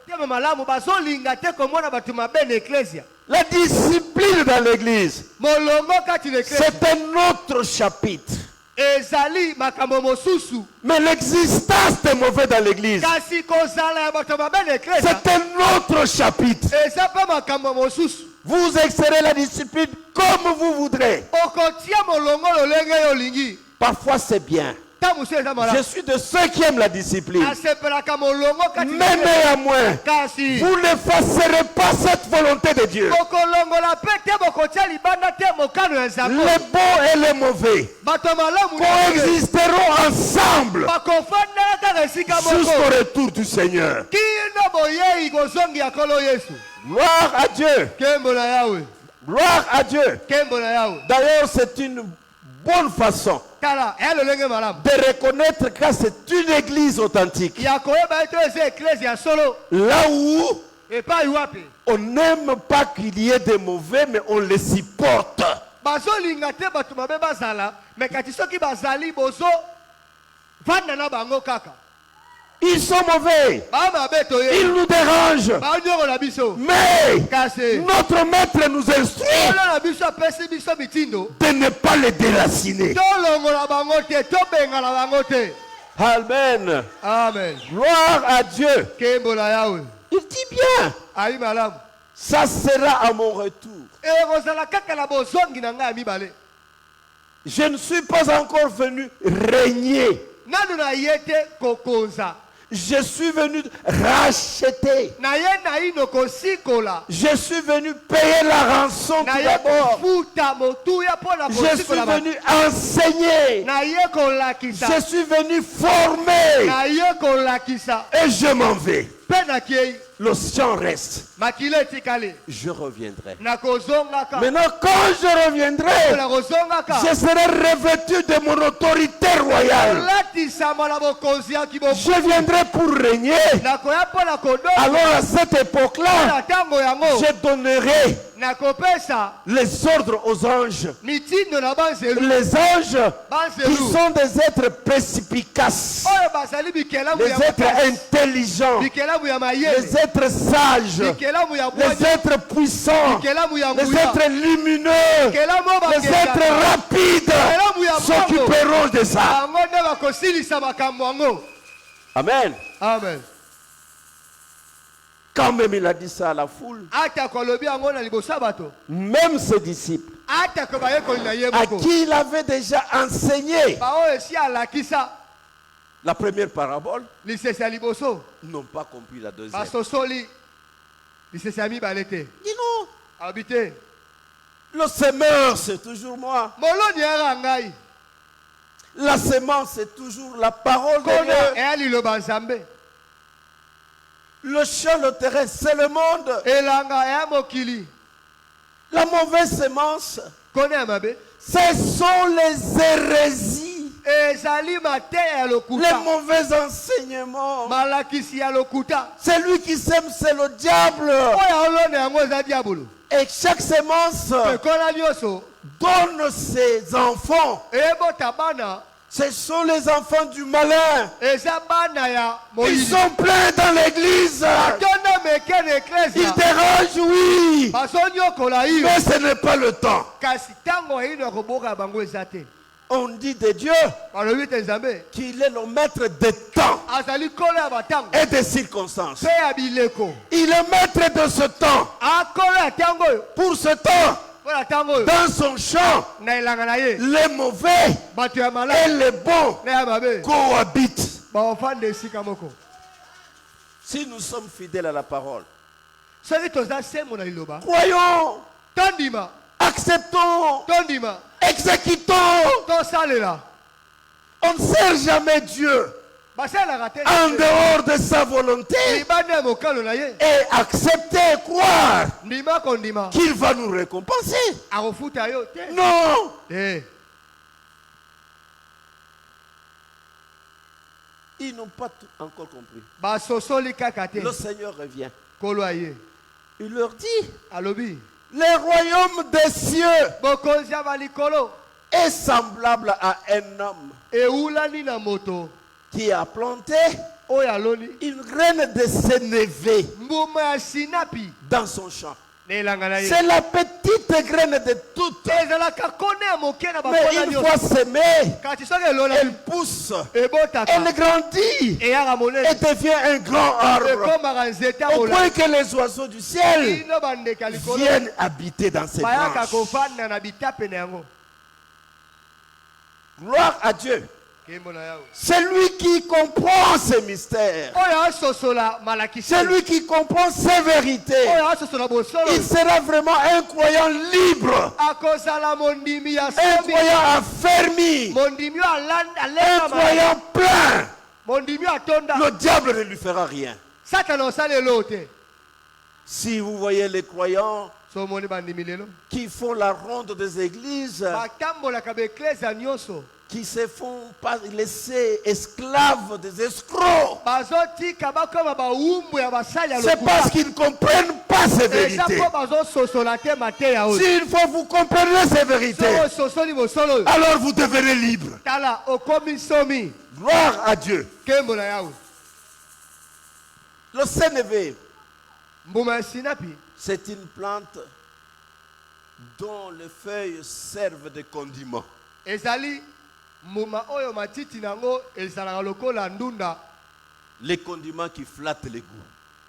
S2: motema malamu bazolinga te komona bato mabe na eklesia
S1: La discipline dans l'église,
S2: molongo kati na eklesia
S1: c'est un autre chapitre.
S2: ezali makambo mosusu
S1: Mais l'existence des mauvais dans l'église,
S2: kasi kozala ya bato mabe na eklesia
S1: c'est un autre chapitre.
S2: eza mpe makambo mosusu
S1: Vous exercerez la discipline comme vous voudrez.
S2: okotia molongo lolenge yo olingi
S1: Parfois c'est bien.
S2: ta mosu eza
S1: Je
S2: malamu
S1: suis de ceux qui aiment la discipline.
S2: asepelaka molongo kati na
S1: Mais
S2: eklesia.
S1: néanmoins,
S2: kasi
S1: vous ne fasserez pas cette volonté de Dieu.
S2: bokolongola mpe te bokotia libanda te mokano ya nzambe
S1: Les bons et les mauvais
S2: bato malamu na mabe
S1: coexisteront ensemble
S2: bakofandela kaka esika
S1: jusqu'au
S2: moko
S1: retour du Seigneur.
S2: kino boyei kozongi ya nkolo yesu
S1: Gloire à Dieu.
S2: nkembo na yawe
S1: Gloire à Dieu.
S2: nkembo na yawe
S1: D'ailleurs, c'est une bonne façon
S2: tala eya lolenge malamu
S1: de reconnaître que c'est une église authentique.
S2: ya koyeba ete eza eklesi ya solo
S1: Là où
S2: epai wapi
S1: on n'aime pas qu'il y ait des mauvais, mais on les supporte.
S2: bazolinga te bato mabe bazala me kati soki bazali bozo vanda na bango kaka
S1: Ils sont mauvais.
S2: bamabe toye
S1: Ils nous dérangent.
S2: banyokola biso
S1: Mais
S2: kasi
S1: notre maître nous instruit
S2: olo na biso apesi biso mitindo
S1: de ne pas les déraciner.
S2: tolongola bango te tobengala bango te
S1: Amen.
S2: amen
S1: Gloire à Dieu.
S2: nkembo na yawe
S1: Il dit bien,
S2: ayi malamu
S1: ça sera à mon retour.
S2: ekozala kaka na bozongi na ngai ya mibale
S1: Je ne suis pas encore venu régner.
S2: nanu na ye te kokonza
S1: Je suis venu racheter.
S2: na ye naino kosikola
S1: Je suis venu payer la rançon
S2: na
S1: tout
S2: ye
S1: d'abord.
S2: kofuta motuya mpo na
S1: Je suis
S2: kosikola bato.
S1: venu enseigner.
S2: na ye kolakisa
S1: Je suis venu former.
S2: na ye kolakisa
S1: Et je m'en vais.
S2: mpe nakei
S1: Le chant reste.
S2: makila etikali
S1: Je reviendrai.
S2: nakozongaka
S1: Maintenant, quand je reviendrai,
S2: nakozongaka
S1: je serai revêtu de mon autorité royale.
S2: olatisama na bokonzi ya kiboku
S1: Je viendrai pour régner.
S2: nakoya mpo na kodona
S1: Alors à cette époque-là,
S2: na ntango yango
S1: je donnerai
S2: nakopesa
S1: les ordres aux anges.
S2: mitindo na banzelu
S1: Les anges qui
S2: banzelu
S1: sont des êtres perspicaces,
S2: oyo bazali bikelamu
S1: les
S2: ya
S1: êtres
S2: makasi
S1: intelligents,
S2: bikelamu ya
S1: les
S2: mayele
S1: êtres sages,
S2: bikelamu ya
S1: les
S2: bwanya
S1: êtres puissants,
S2: bikelamu ya
S1: les
S2: nguya
S1: êtres lumineux,
S2: bikelamu oyo
S1: les êtres
S2: bakendaka
S1: rapides s'occuperont de ça.
S2: bango nde bakosilisa makambo yango
S1: Amen.
S2: amen
S1: Quand même il a dit ça à la foule,
S2: atako alobi yango na liboso ya bato
S1: même ses disciples,
S2: atako bayekoli na ye
S1: à
S2: moko
S1: qui il avait déjà enseigné
S2: baoyo esi alakisa
S1: la première parabole,
S2: lisese ya liboso
S1: n'ont pas compris la deuxième.
S2: basosoli lisese ya mibale te
S1: Dis non,
S2: alobi te
S1: le semeur c'est toujours moi.
S2: moloni yaka ngai
S1: La semence c'est toujours la parole de
S2: kona
S1: Dieu.
S2: eya liloba nzambe
S1: Le champ, le terrain, c'est le monde.
S2: elanga eya mokili
S1: La mauvaise semence,
S2: kona ya mabe
S1: ce sont les hérésies,
S2: ezali mateya ya
S1: les
S2: lokuta
S1: mauvais enseignements.
S2: malakisi ya lokuta
S1: Celui qui sème, c'est le diable.
S2: oyo olona yango eza diabolo
S1: Et chaque semence
S2: ekona nyonso
S1: donne ses enfants.
S2: eyebota bana
S1: Ce sont les enfants du malin.
S2: eza bana ya
S1: Ils
S2: moyini
S1: sont pleins dans l'église.
S2: batonda meke na
S1: Ils
S2: eklezia
S1: dérangent, oui.
S2: bazonyokola iyo
S1: Mais ce n'est pas le temps.
S2: kasi ntango eyino ya koboka bango eza te
S1: On dit de Dieu
S2: balobi te nzambe
S1: qu'il est le maître des temps
S2: azali nkolo ya batango
S1: et des circonstances.
S2: mpe ya bileko
S1: Il est maître de ce temps.
S2: akolo ya ntango oyo
S1: Pour ce temps,
S2: mpo na ntango oyo
S1: dans son champ,
S2: na elanga na ye
S1: les mauvais
S2: bato ya
S1: et
S2: malamu
S1: les bons
S2: na ya mabe
S1: cohabitent.
S2: baofanda esika moko
S1: Si nous sommes fidèles à la parole,
S2: soki toza sembo na liloba
S1: croyons,
S2: tondima
S1: acceptons,
S2: tondima
S1: exécutons.
S2: tosalela
S1: On ne sert jamais Dieu
S2: basalelaka te
S1: en dehors de sa volonté
S2: libanda ya mokalo na ye
S1: et accepter et croire
S2: ndima kondima
S1: qu'il va nous récompenser.
S2: akofuta yo te
S1: Non.
S2: te
S1: Ils n'ont pas tout encore compris.
S2: basosoli kaka te
S1: Le Seigneur revient.
S2: nkolo ya ye
S1: Il leur dit,
S2: alobi
S1: le royaume des cieux
S2: bokonzi ya balikolo
S1: est semblable à un homme
S2: ewulani na moto
S1: qui a planté
S2: oyo aloni
S1: une graine de sénévé
S2: mbuma ya sinapi
S1: dans son champ.
S2: na elanga na ye
S1: C'est la petite graine de toutes.
S2: ezalaka kone ya moke na
S1: Mais
S2: bakona
S1: une
S2: nyonso
S1: fois sémée,
S2: kati soki elona
S1: elle pousse,
S2: ebotaka
S1: elle grandit
S2: eyaka
S1: et
S2: monene
S1: devient un grand arbre.
S2: ekomaka nzete ya
S1: Au point
S2: molai
S1: que les oiseaux du ciel
S2: ino bandeke ya likolo
S1: viennent habiter dans ces
S2: bayaka
S1: branches.
S2: kofanda na bitape na yango
S1: Gloire à Dieu.
S2: kembo na yawe
S1: Celui qui comprend ces mystères,
S2: oyo asosola malakisi
S1: celui qui comprend ces vérités,
S2: oyo asosola bosolo
S1: il sera vraiment un croyant libre,
S2: akozala mondimi ya
S1: un
S2: somi
S1: croyant affermi,
S2: mondimi oyo
S1: un
S2: alema
S1: croyant plein.
S2: mondimi oyo atonda
S1: Le diable ne lui fera rien.
S2: satana osala elo te
S1: Si vous voyez les croyants
S2: so omoni bandimi lelo
S1: qui font la ronde des églises,
S2: batambolaka baeklezia nyonso
S1: qui se font pas laisser esclaves des escrocs,
S2: bazotika bakoma bawumbu ya basali ya
S1: c'est parce qu'ils ne comprennent pas ces
S2: eza
S1: vérités.
S2: mpo bazososola te mateya oyo
S1: Si une fois vous comprenez ces vérités,
S2: so ososoli bosolo oyo
S1: alors vous devenez libre.
S2: tala okomi somi
S1: Gloire à Dieu.
S2: nkembo na yawe
S1: Le sénévé,
S2: mbuma ya sinapi
S1: c'est une plante dont les feuilles servent de condiments.
S2: ezali mbuma oyo matiti nango ezalaka lokola ndunda
S1: Les condiments qui flattent les goûts.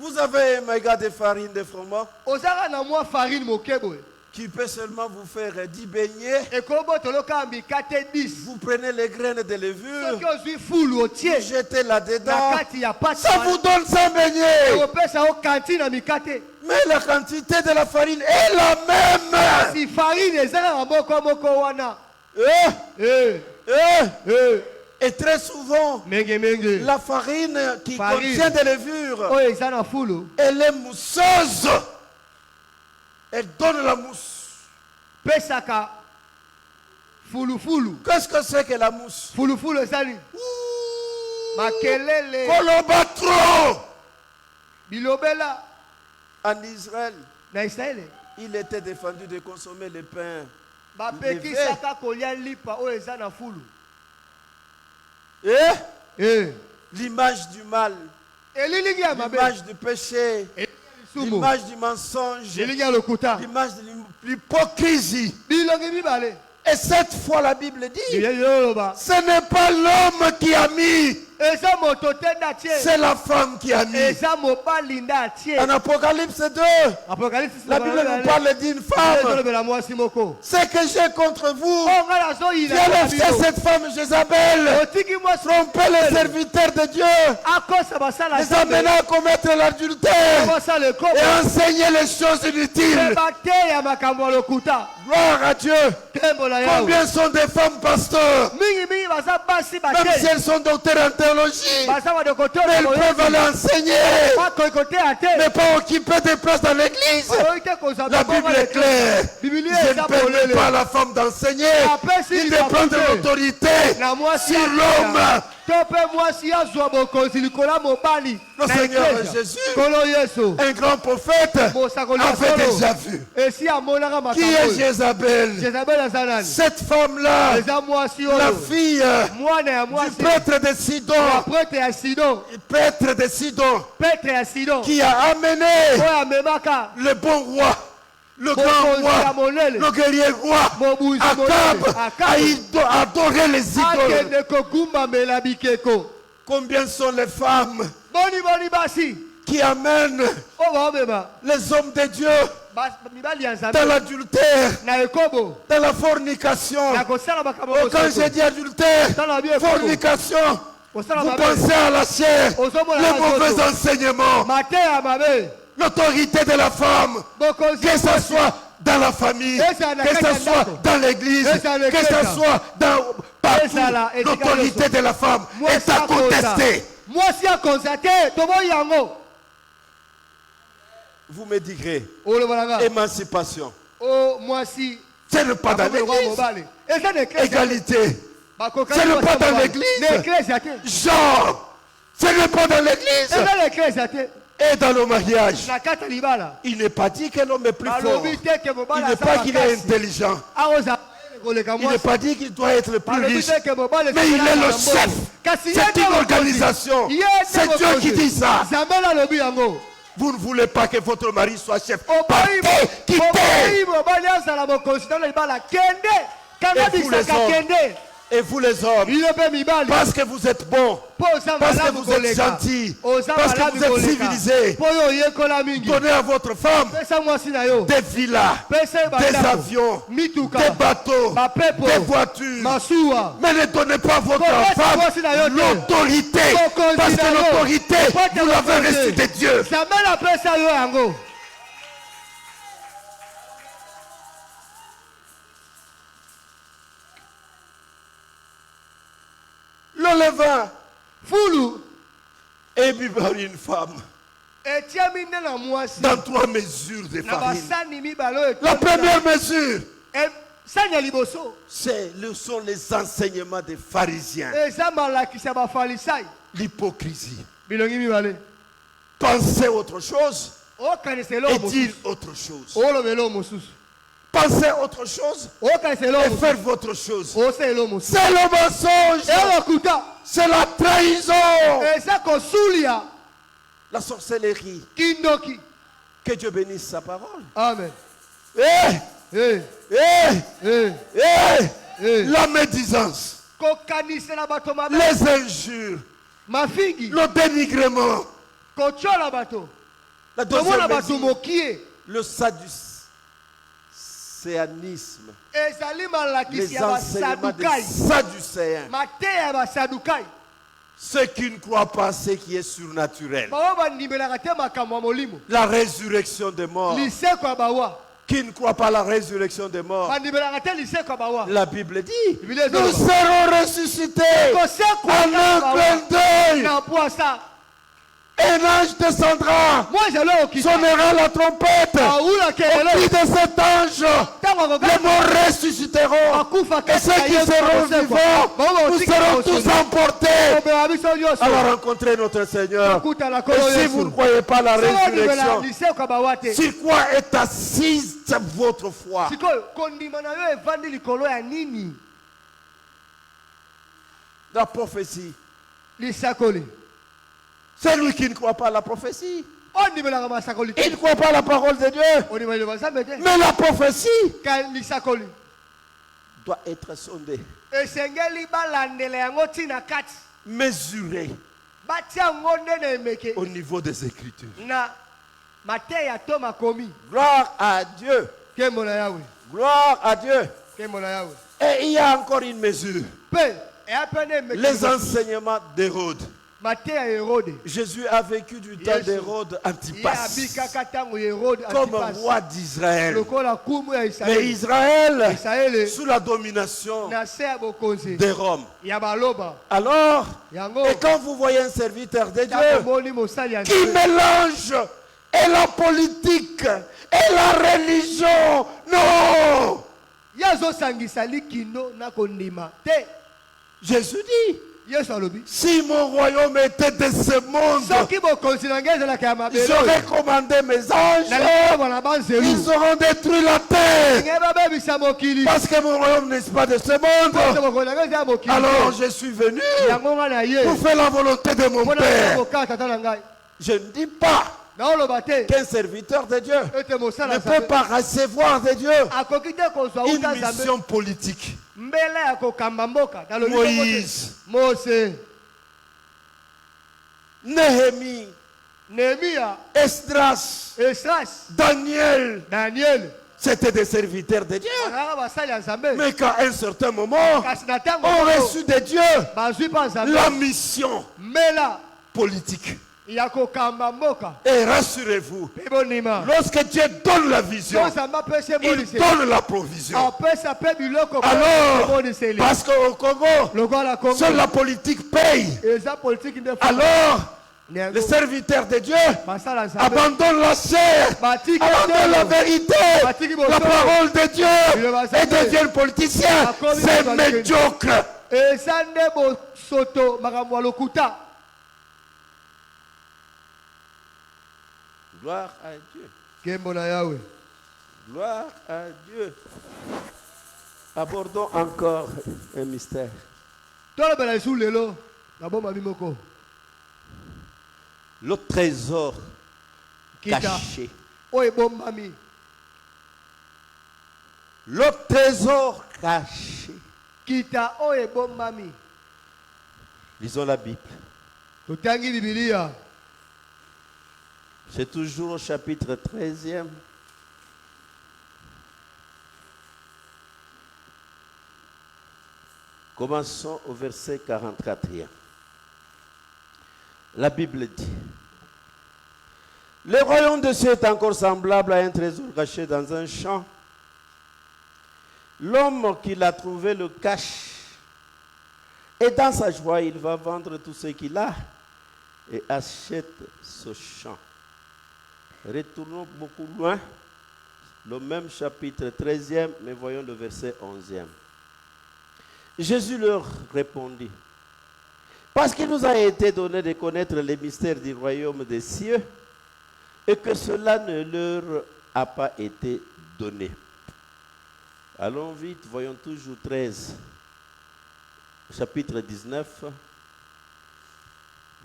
S1: Vous avez un méga de farine de froment
S2: ozaka na mwa farine moke boye
S1: qui peut seulement vous faire 10 beignets.
S2: ekobotoloka mikate 10
S1: Vous prenez les graines de levure,
S2: soki ozwi fulu
S1: vous
S2: otie
S1: jetez là-dedans.
S2: na kati ya pati
S1: Ça vous donne 100 beignets.
S2: ekopesa yo kanti na mikate
S1: Mais la quantité de la farine est la même.
S2: si farine ezaka na moko wana
S1: Eh, eh. Et très souvent,
S2: menge
S1: la farine qui
S2: Farine.
S1: contient des levures,
S2: oyo eza na fulu
S1: elle est mousseuse. Elle donne la mousse.
S2: pesaka fulufulu
S1: Qu'est-ce que c'est que la mousse?
S2: fulufulu ezali makelele
S1: Colobatro.
S2: bilobela
S1: En Israël,
S2: na israele
S1: il était défendu de consommer le pain.
S2: bapekisaka kolia lipa oyo eza na fulu
S1: L'image du mal,
S2: elilingi ya mabe
S1: l'image du péché,
S2: lisumu
S1: l'image du mensonge,
S2: elilingi ya lokuta
S1: l'image de l'hypocrisie.
S2: bilongi mibale
S1: Et cette fois, la Bible dit,
S2: yoloba
S1: ce n'est pas l'homme qui a mis,
S2: eza moto te nda tie
S1: c'est la femme qui a mis.
S2: eza mobali nda atie
S1: En Apocalypse 2,
S2: apocalypse
S1: la Bible nous parle d'une femme.
S2: ezolobela mwasi moko
S1: Ce que j'ai contre vous,
S2: o ngai
S1: tu
S2: nazoyina
S1: as laissé cette femme Jézabel
S2: otiki mwasi
S1: tromper les serviteurs de Dieu,
S2: akosa basala
S1: les amener à commettre l'adultère
S2: basala
S1: et
S2: ekobo
S1: enseigner les choses inutiles.
S2: bateya makambo ya lokuta
S1: Gloire à Dieu.
S2: tembo na yawe
S1: Combien sont des femmes pasteurs,
S2: mingi baza basi
S1: même si
S2: bate
S1: elles sont docteurs en théologie,
S2: baza badokotoro
S1: mais elles peuvent aller enseigner,
S2: bakokoteya te
S1: mais pas occuper des places dans l'église.
S2: oyoki te kozwa
S1: La Bible est claire.
S2: bibilia
S1: Je ne
S2: eza
S1: permets
S2: polele
S1: pas à la femme d'enseigner
S2: apesi
S1: ni de prendre l'autorité
S2: na mwasi
S1: sur l'homme.
S2: to mpe mwasi azwa bokonzi likolo ya mobali
S1: Le
S2: na
S1: Seigneur
S2: Eklezia.
S1: Jésus,
S2: nkolo yesu
S1: un grand prophète,
S2: mosakoli ya
S1: avait
S2: solo
S1: déjà vu.
S2: esi amonaka
S1: Qui
S2: makambo
S1: est
S2: oyo
S1: Jézabel?
S2: jezabel aza nani
S1: Cette femme-là,
S2: eza mwasi
S1: la
S2: oyo
S1: fille
S2: mwana ya
S1: du
S2: mwasi
S1: prêtre de
S2: ya
S1: Sidon,
S2: prêtre ya sidon
S1: prêtre de Sidon,
S2: prêtre ya sidon
S1: qui a amené
S2: oyo amemaka
S1: le bon roi, le grand
S2: mokonzi ya
S1: roi,
S2: monene
S1: le guerrier roi,
S2: mobuzi
S1: Akab,
S2: monene
S1: à adorer les idoles.
S2: akende kogumbamela bikeko
S1: Combien sont les femmes
S2: boni basi
S1: qui amènent
S2: oyo baomema
S1: les hommes de Dieu
S2: mibali ya nzambe
S1: dans l'adultère,
S2: na ekobo
S1: dans la fornication?
S2: na kosala makambo
S1: Oh, quand j'ai dit adultère,
S2: Tala bien,
S1: fornication,
S2: kosala
S1: vous
S2: mabe
S1: pensez à la chair,
S2: ozomona
S1: les mauvais enseignements,
S2: mate ya mabe
S1: l'autorité de la femme,
S2: bokonzi
S1: que ce soit dans la famille, que ce soit dans l'église, que ce soit dans partout, l'autorité de la femme est à contester.
S2: mwasi akonza te toboyi yango
S1: Vous me direz,
S2: oloba nanga
S1: émancipation,
S2: o mwasi
S1: ce n'est pas dans l'église,
S2: mobali eza na eklezia
S1: égalité,
S2: bakokani
S1: ce n'est pas
S2: mwasi
S1: dans
S2: mobali.
S1: l'église.
S2: na eklezia te
S1: genre, ce n'est pas dans l'église
S2: eza na eklezia te
S1: et dans le mariage.
S2: na kati ya libala
S1: Il n'est pas dit que l'homme est plus fort.
S2: balobi te ke
S1: Il
S2: mobali
S1: n'est
S2: aza
S1: pas qu'il est
S2: makasi
S1: intelligent.
S2: akozala koleka
S1: Il n'est
S2: mwasi
S1: pas dit qu'il doit être le plus
S2: balobi
S1: riche.
S2: te ke mobali
S1: Mais il est le chef.
S2: kasi
S1: C'est une organisation. C'est Dieu qui dit ça.
S2: nzambe alobi yango
S1: Vous ne voulez pas que votre mari soit chef.
S2: oboyi
S1: Partez, quittez.
S2: mobali azala mokonzi na libala kende kanga
S1: Et vous, les
S2: bisaka
S1: hommes,
S2: kende
S1: Et vous les hommes,
S2: bino mpe mibali
S1: parce que vous êtes bons,
S2: mpo oza
S1: parce que
S2: malamu
S1: vous êtes
S2: koleka
S1: gentils,
S2: oza
S1: parce que
S2: malamu
S1: vous êtes
S2: koleka
S1: civilisés,
S2: mpo oyo oyekola mingi
S1: donnez à votre femme
S2: pesa mwasi na yo
S1: des villas,
S2: pesa ye
S1: des
S2: bandako
S1: avions,
S2: mituka
S1: des bateaux,
S2: bapepo
S1: des voitures.
S2: masuwa
S1: Mais ne donnez pas à votre
S2: Pourquoi
S1: femme
S2: tu vois si
S1: l'autorité.
S2: Pourquoi
S1: Parce
S2: tu
S1: que
S2: vois
S1: l'autorité,
S2: Pourquoi tu
S1: vous
S2: vois
S1: l'avez
S2: Pourquoi
S1: reçue de Dieu.
S2: nzambe napesa yo yango
S1: Le levain
S2: fulu
S1: est bu par une femme
S2: etiami nde na mwasi
S1: dans 3 mesures de
S2: na
S1: farine.
S2: basani mibale oyo
S1: La
S2: etondi na-
S1: première mesure,
S2: sani ya liboso
S1: sont les enseignements des pharisiens.
S2: eza malakisi ya bafalisai
S1: L'hypocrisie.
S2: bilongi mibale
S1: Pensez autre chose
S2: okanisa
S1: et
S2: eloko
S1: dire
S2: mosusu
S1: autre chose.
S2: oloba eloko mosusu
S1: Pensez autre chose
S2: okanisa
S1: et
S2: eloko mosusu
S1: faire votre chose.
S2: osa eloko mosusu
S1: C'est le mensonge.
S2: elokuta
S1: C'est la trahison.
S2: eza kosulia
S1: La sorcellerie.
S2: kindoki
S1: Que Dieu bénisse sa parole.
S2: amen
S1: Eh, eh, la médisance,
S2: kokanisela bato mabe
S1: les injures,
S2: mafingi
S1: le dénigrement,
S2: kotyola bato
S1: La deuxième
S2: dit,
S1: le sadducéanisme. Les enseignements des sadducéens. Ceux qui ne croient pas ce qui est surnaturel. La résurrection des morts. Qui ne croit pas à la résurrection des morts. La Bible dit, nous serons ressuscités en un clin d'œil. Un ange descendra, sonnera la trompette. Au cri de cet ange, les morts ressusciteront. Et ceux qui seront vivants, nous serons tous emportés à rencontrer notre Seigneur. Et si vous ne croyez pas à la résurrection, sur quoi est assise votre foi? La prophétie. C'est lui qui ne croit pas à la prophétie. Il ne croit pas à la parole de Dieu. Mais la prophétie doit être sondée, mesurée au niveau des Écritures. Gloire à Dieu. Gloire à Dieu. Et il y a encore une mesure. Les enseignements d'Hérode. Jésus a vécu du temps d'Hérode Antipas comme roi d'Israël. Mais Israël, sous la domination de Rome. Alors, et quand vous voyez un serviteur de Dieu qui mélange et la politique et la religion, non! Jésus dit, si mon royaume était de ce monde, j'aurais commandé mes anges, ils auront détruit la terre. Parce que mon royaume n'est pas de ce monde. Alors je suis venu pour faire la volonté de mon Père. Je ne dis pas qu'un serviteur de Dieu ne peut pas recevoir de Dieu une mission politique. Moïse, Néhémie, Esdras, Daniel, c'était des serviteurs de Dieu. Mais qu'à un certain moment, ont reçu de Dieu la mission politique. Et rassurez-vous, lorsque Dieu donne la vision, il donne la provision. Alors, parce qu'au Congo, seule la politique paye. Alors, les serviteurs de Dieu abandonnent la chair, abandonnent la vérité, la parole de Dieu et deviennent politiciens. C'est médiocre. Gloire à Dieu. Gloire à Dieu. Abordons encore un mystère. Le trésor caché. Le trésor caché. Lisons la Bible. C'est toujours au chapitre 13e. Commençons au verset 44e. La Bible dit, le royaume de Dieu est encore semblable à un trésor caché dans un champ. L'homme qui l'a trouvé le cache. Et dans sa joie, il va vendre tout ce qu'il a et achète ce champ. Retournons beaucoup loin, le même chapitre 13e, mais voyons le verset 11e. Jésus leur répondit, parce qu'il nous a été donné de connaître les mystères du royaume des cieux, et que cela ne leur a pas été donné. Allons vite, voyons toujours 13, chapitre 19,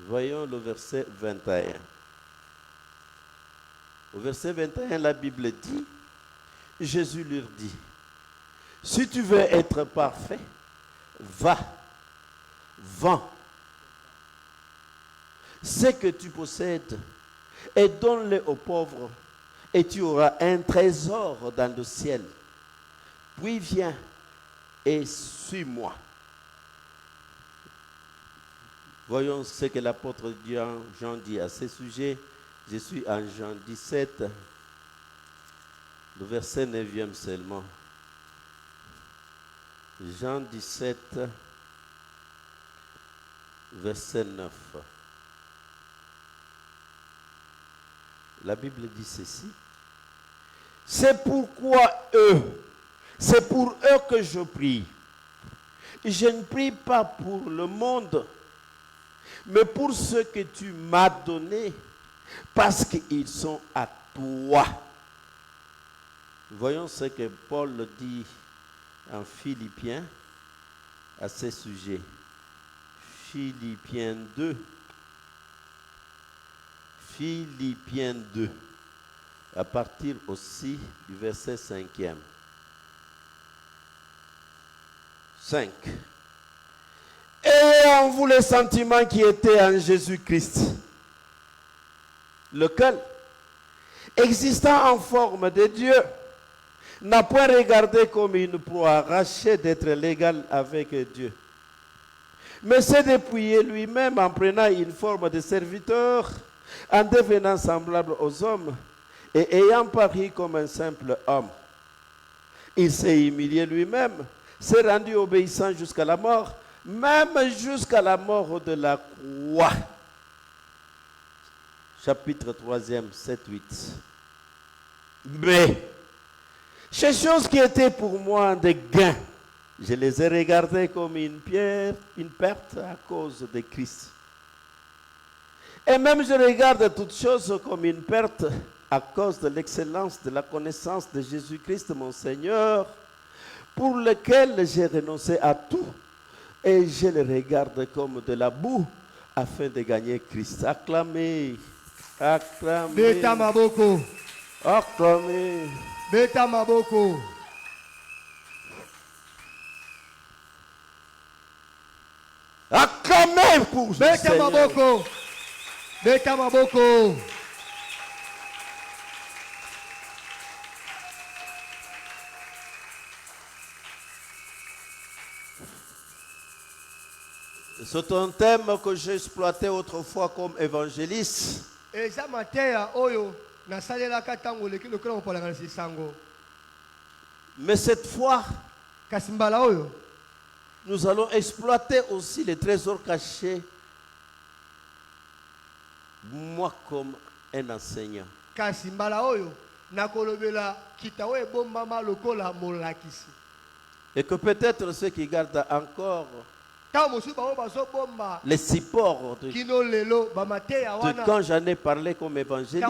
S1: voyons le verset 21. Au verset 21, la Bible dit, Jésus leur dit, si tu veux être parfait, va, vends ce que tu possèdes et donne-les aux pauvres, et tu auras un trésor dans le ciel. Puis viens et suis-moi. Voyons ce que l'apôtre Jean dit à ce sujet. Je suis en Jean 17, le verset 9e seulement. Jean 17, verset 9. La Bible dit ceci. C'est pourquoi c'est pour eux que je prie. Je ne prie pas pour le monde, mais pour ceux que tu m'as donnés, parce qu'ils sont à toi. Voyons ce que Paul dit en Philippiens à ce sujet. Philippiens 2. Philippiens 2, à partir aussi du verset 5e. 5. Et en vous les sentiments qui étaient en Jésus-Christ, lequel, existant en forme de Dieu, n'a point regardé comme une proie arrachée d'être légal avec Dieu, mais s'est dépouillé lui-même en prenant une forme de serviteur, en devenant semblable aux hommes, et ayant paru comme un simple homme. Il s'est humilié lui-même, s'est rendu obéissant jusqu'à la mort, même jusqu'à la mort de la croix. Chapitre 3e, 7-8. Mais, ces choses qui étaient pour moi des gains, je les ai regardées comme une perte à cause de Christ. Et même je regarde toutes choses comme une perte à cause de l'excellence de la connaissance de Jésus-Christ, mon Seigneur, pour lequel j'ai renoncé à tout, et je le regarde comme de la boue, afin de gagner Christ. Acclamez, acclamez.
S2: Beta maboko.
S1: Acclamez.
S2: Beta maboko.
S1: Acclamez pour Jésus.
S2: Beta maboko. Beta maboko.
S1: C'est un thème que j'ai exploité autrefois comme évangéliste. Mais cette fois, nous allons exploiter aussi les trésors cachés, moi comme un enseignant. Et que peut-être ceux qui gardent encore les supports de quand j'en ai parlé comme évangéliste,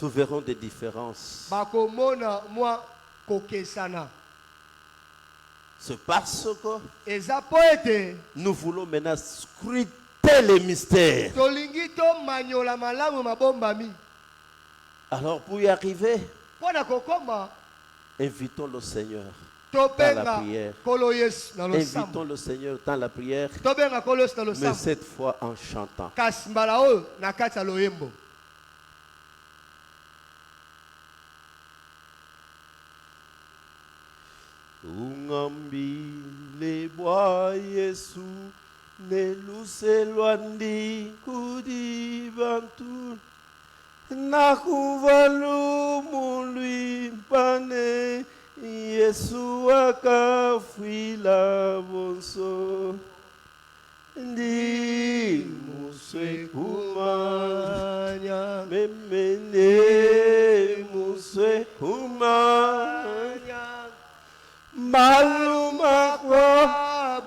S1: nous verrons des différences. C'est parce que nous voulons maintenant scruter les mystères. Alors pour y arriver, invitons le Seigneur dans la prière. Invitons le Seigneur dans la prière, mais cette fois en chantant. Ungambi le bois Yesu ne luselwandi kudi bantu nakuvalu mulwi pane Yesu akafila bonso ndi muswe kumanya memene muswe kumanya maluma kwa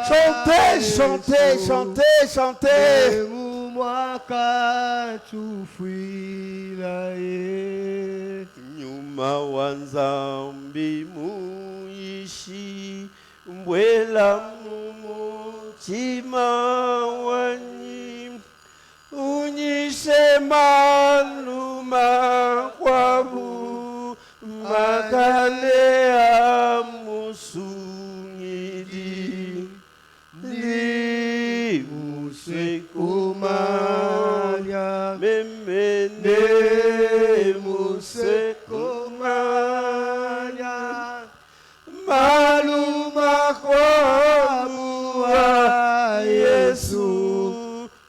S1: chantez, chantez, chantez, chantez. Nyuma wanzambi muishi mbwela mumutima wanyi unyishe maluma kwabu makale amusungidi ni kumanya memene muse kumanya maluma kwa mua Yesu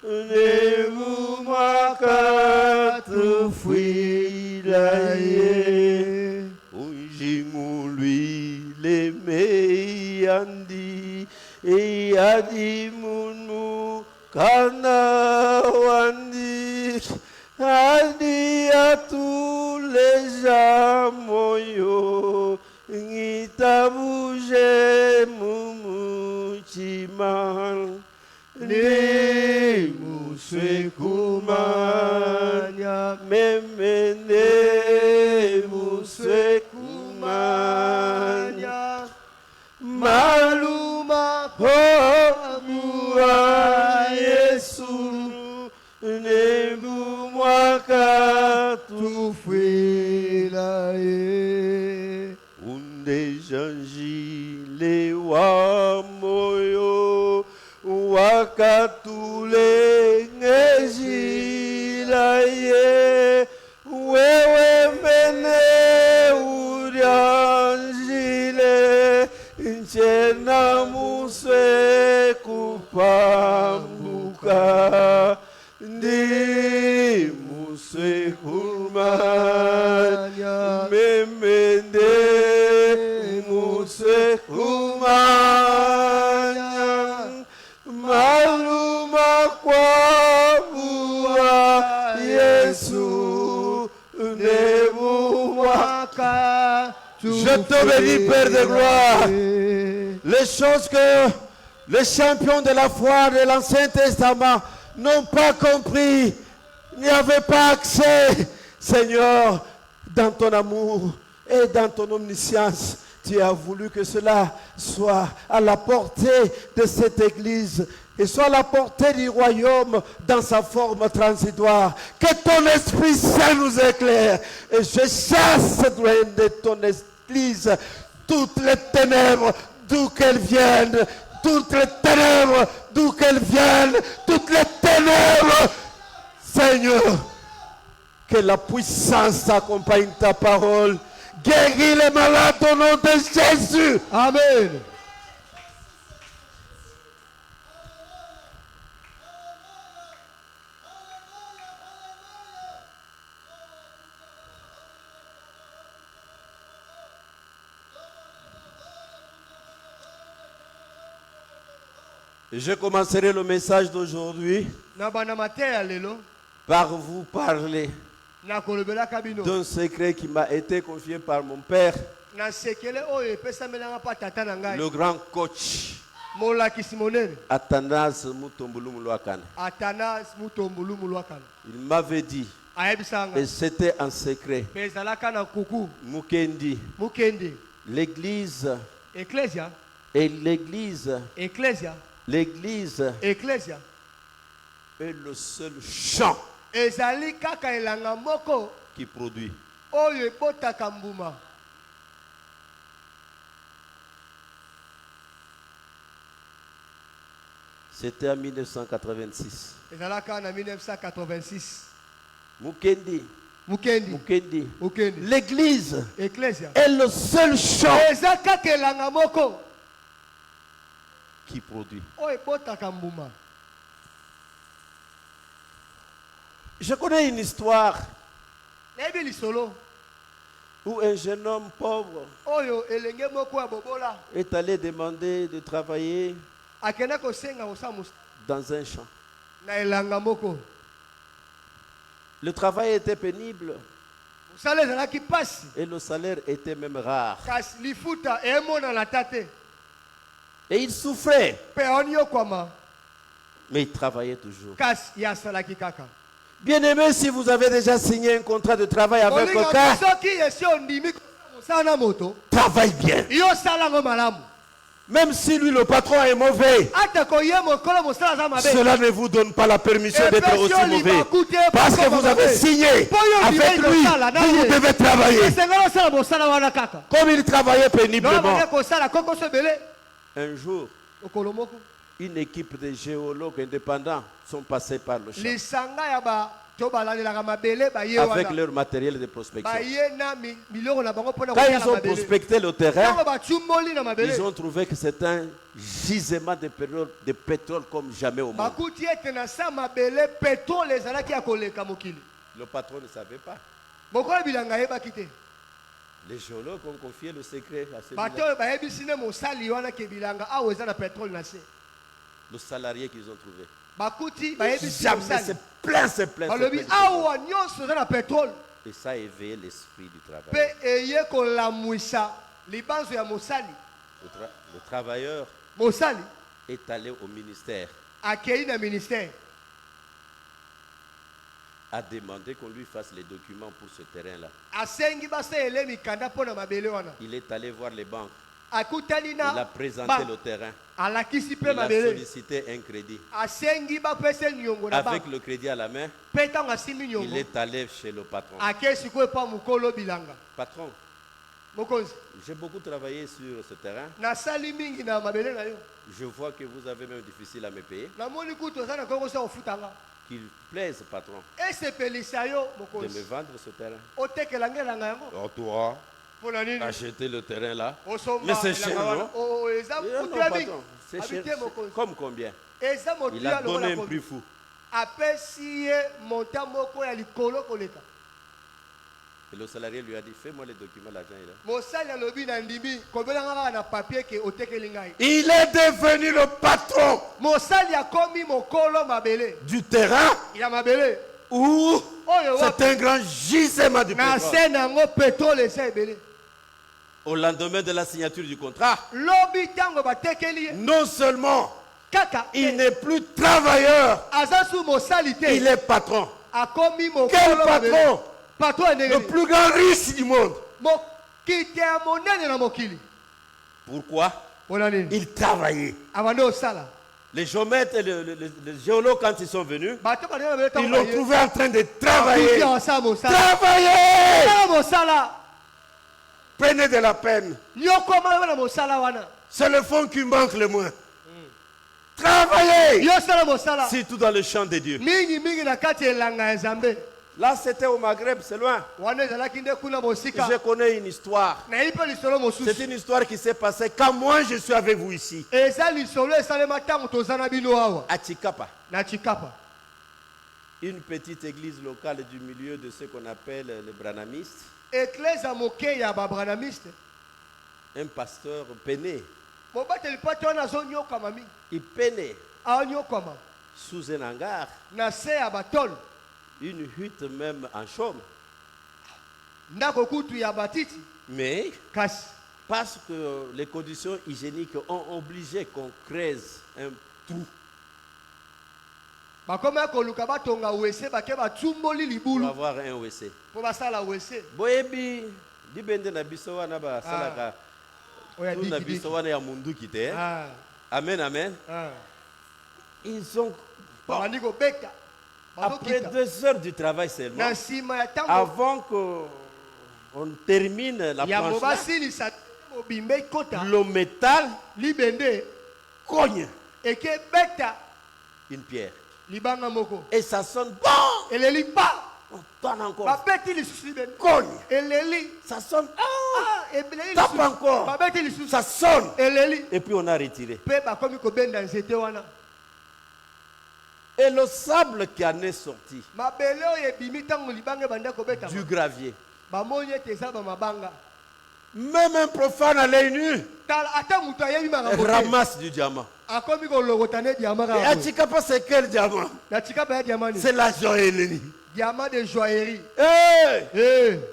S1: nemu makatufuila ye unjimului lemeyandi yadi munu kana wandi adi atuleja moyo ngitabuje mumuchiman ni musekumanya memene musekumanya maluma kwa Yesu nebu mwaka tufuila ye unde janjile wa moyo wakatule ngejila ye wewe mene urianjile nchena muswe kupambuka ndi muswe kumanya memende muswe kumanya maluma kwa bua Yesu nebu waka. Je te bénis, Père de gloire. Les choses que les champions de la foi de l'Ancien Testament n'ont pas compris, n'y avaient pas accès. Seigneur, dans ton amour et dans ton omniscience, tu as voulu que cela soit à la portée de cette église et soit à la portée du royaume dans sa forme transitoire. Que ton Esprit Saint nous éclaire et je chasse de ton église toutes les ténèbres d'où qu'elles viennent, toutes les ténèbres d'où qu'elles viennent, toutes les ténèbres. Seigneur, que la puissance accompagne ta parole. Guéris les malades au nom de Jésus. Amen. Je commencerai le message d'aujourd'hui par vous parler d'un secret qui m'a été confié par mon père, le grand coach Athanas Mutombulu Mulwakana. Il m'avait dit, et c'était un secret, Mukendi, l'église et l'église est le seul champ qui produit. C'était en 1986. Mukendi. L'église est le seul champ qui produit. Je connais une histoire où un jeune homme pauvre est allé demander de travailler dans un champ. Le travail était pénible et le salaire était même rare. Et il souffrait, mais il travaillait toujours. Bien-aimé, si vous avez déjà signé un contrat de travail avec quelqu'un, travaille bien. Même si lui, le patron, est mauvais, cela ne vous donne pas la permission d'être aussi mauvais. Parce que vous avez signé avec lui, vous devez travailler. Comme il travaillait péniblement. Un jour, Une équipe de géologues indépendants sont passés par le champ. Avec leur matériel de prospection. Quand ils ont prospecté le terrain, ils ont trouvé que c'est un gisement de pétrole comme jamais au monde. Le patron ne savait pas. Les géologues ont confié le secret à celui-là. Le salarié qu'ils ont trouvé. Jamais, c'est plein. Et ça a éveillé l'esprit du travail. Le travailleur est allé au ministère. A demandé qu'on lui fasse les documents pour ce terrain-là. Il est allé voir les banques. Il a présenté le terrain. Il a sollicité un crédit. Avec le crédit à la main, il est allé chez le patron. Patron, j'ai beaucoup travaillé sur ce terrain. Je vois que vous avez même difficile à me payer. Qu'il plaise, patron, de me vendre ce terrain. Alors toi, acheter le terrain là. Mais c'est cher, non? Non, patron, c'est cher. Comme combien? Il a donné un prix fou. Et le salarié lui a dit, fais-moi les documents, l'argent est là. Il est devenu le patron du terrain où c'est un grand gisement de pétrole. Au lendemain de la signature du contrat, non seulement il n'est plus travailleur, il est patron. Quel patron? Le plus grand riche du monde. Pourquoi? Il travaillait. Les géomètres et les géologues, quand ils sont venus, ils l'ont trouvé en train de travailler. Travailler! Prenez de la peine. C'est le fond qui manque le moins. Travailler! Surtout dans le champ de Dieu. Là, c'était au Maghreb, c'est loin. Je connais une histoire. C'est une histoire qui s'est passée quand moi je suis avec vous ici. À Chikapa. Une petite église locale du milieu de ce qu'on appelle les branamistes. Un pasteur peinait. Il peinait sous un hangar. Une hutte même en chaume. Mais parce que les conditions hygiéniques ont obligé qu'on creuse un trou pour avoir un WC. Boyebi dibende na biso wana ba salaka tout na biso wana ya mundu kite. Amen, amen. Ils ont après 2 heures du travail seulement, avant qu'on termine la planche, le métal cogne une pierre. Et ça sonne bon. On tourne encore. Cogne. Ça sonne. Tape encore. Ça sonne. Et puis on a retiré. Et le sable qui en est sorti du gravier, même un profane à l'œil nu ramasse du diamant. Et à Chikapa, c'est quel diamant? C'est la joaillerie.
S2: Diamant de joaillerie.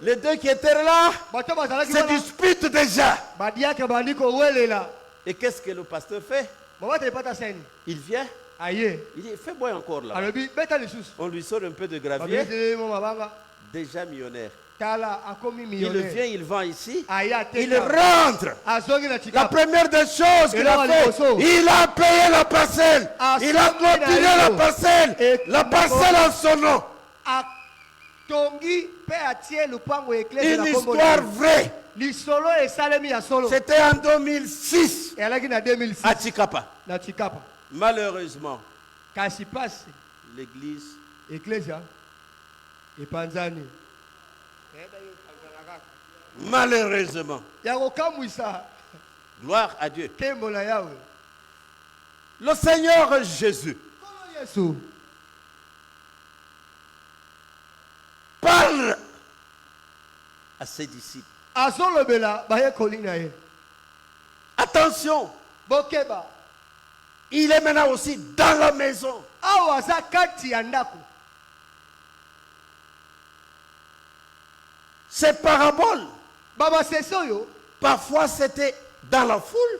S1: Les deux qui étaient là se disputent déjà. Et qu'est-ce que le pasteur fait? Il vient. Il dit, fais boire encore là. On lui sort un peu de gravier. Déjà millionnaire. Il vient, il vend ici. Il rentre. La première des choses qu'il a fait, il a payé la parcelle. Il a continué la parcelle. La parcelle en son nom. Une histoire vraie. C'était en 2006 à Chikapa. Malheureusement,
S2: l'église,
S1: malheureusement, gloire à Dieu, le Seigneur Jésus parle à ses disciples. Attention, il est maintenant aussi dans la maison. Ces paraboles, parfois c'était dans la foule,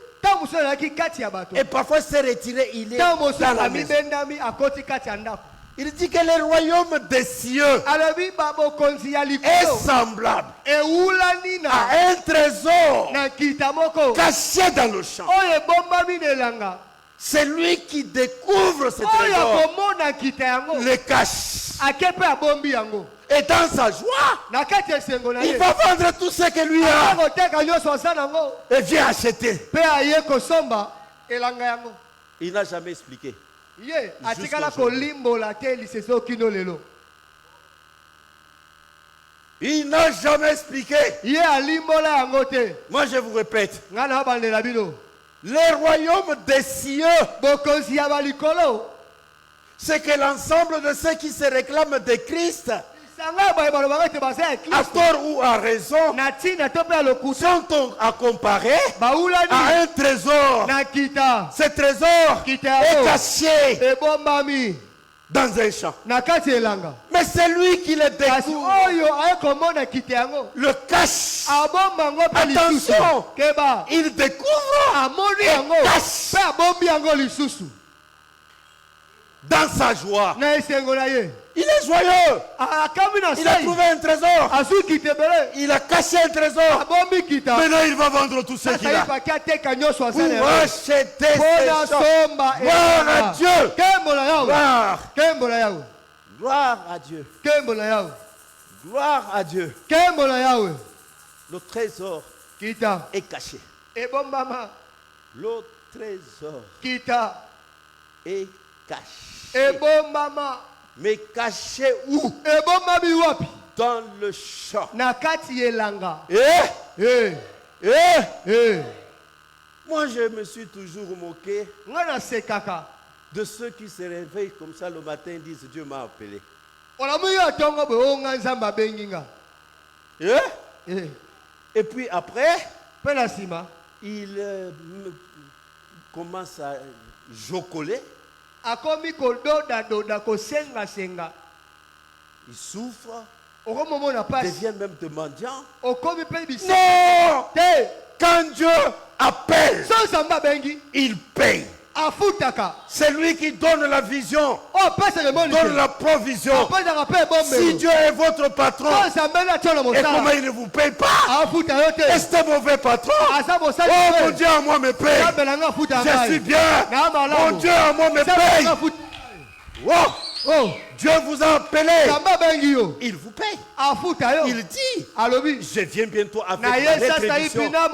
S1: et parfois c'est retiré, il est dans la maison. Il dit que le royaume des cieux est semblable à un trésor caché dans le champ. C'est lui qui découvre ce trésor, le cache. Et dans sa joie, il va vendre tout ce que lui a et vient acheter. Il n'a jamais expliqué. Il n'a jamais expliqué. Moi je vous répète. Le royaume des cieux, c'est que l'ensemble de ceux qui se réclament de Christ, à tort ou à raison, sont à comparer à un trésor. Ce trésor est caché dans un champ. Mais c'est lui qui le découvre, le cache. Attention, il découvre et cache dans sa joie. Il est joyeux. Il a trouvé un trésor. Il a caché un trésor. Maintenant il va vendre tout ce qu'il a pour acheter ces choses. Gloire à Dieu. Gloire à Dieu. Gloire à Dieu. Le trésor est caché. Le trésor est caché. Mais caché où? Dans le champ. Moi je me suis toujours moqué de ceux qui se réveillent comme ça le matin et disent Dieu m'a appelé. Et puis après, il commence à jocoler. Il souffre, devient même de mendiant. Non! Quand Dieu appelle, il paye. C'est lui qui donne la vision, donne la provision. Si Dieu est votre patron, et comment il ne vous paye pas? Est-ce un mauvais patron? Oh, mon Dieu à moi me paye. Je suis bien. Mon Dieu à moi me paye. Oh, Dieu vous a appelé. Il vous paye. Il dit, je viens bientôt avec ma rétribution.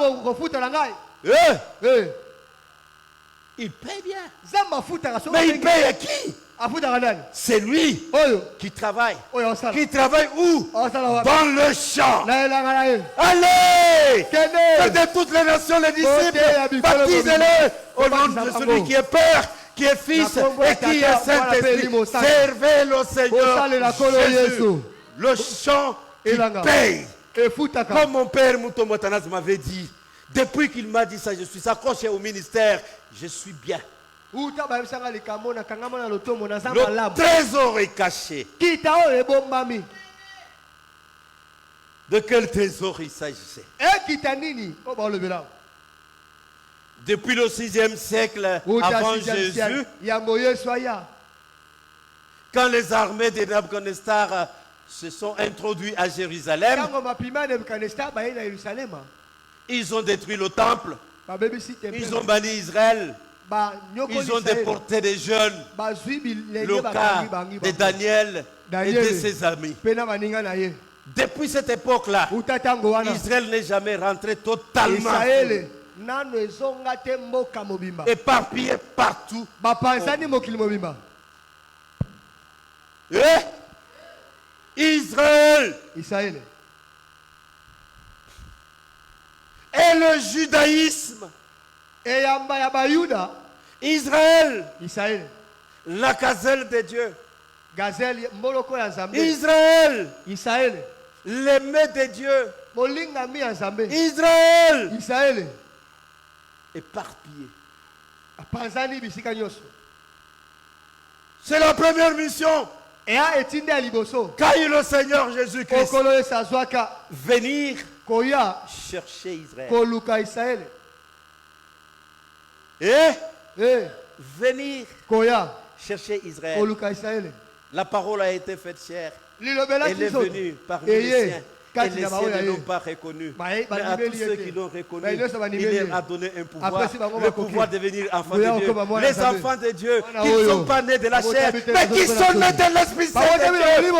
S1: Il paye bien. Mais il paye à qui? C'est lui qui travaille. Qui travaille où? Dans le champ. Allez! Faites de toutes les nations les disciples. Baptisez-les au nom de celui qui est Père, qui est Fils et qui est Saint-Esprit. Servez le Seigneur Jésus. Le champ qui paye. Comme mon père Mouto Motanas m'avait dit, depuis qu'il m'a dit ça, je suis accroché au ministère, je suis bien. Le trésor est caché. De quel trésor il s'agissait? Depuis le 6e siècle avant Jésus, quand les armées de Nabucodonosor se sont introduites à Jérusalem, ils ont détruit le temple, ils ont banni Israël, ils ont déporté des jeunes, le cas de Daniel et de ses amis. Depuis cette époque-là, Israël n'est jamais rentré totalement. éparpillés partout. Israël et le judaïsme. Israël, la gazelle de Dieu. Israël, l'aimé de Dieu. Israël, éparpillé. C'est la première mission. Quand le Seigneur Jésus-Christ venir chercher Israël. Et venir chercher Israël. La parole a été faite chère. Elle est venue parmi les siens. Et les siens ne l'ont pas reconnu. Mais à tous ceux qui l'ont reconnu, il leur a donné un pouvoir. Le pouvoir de devenir enfants de Dieu. Les enfants de Dieu qui ne sont pas nés de la chair, mais qui sont nés de l'Esprit Saint de Dieu.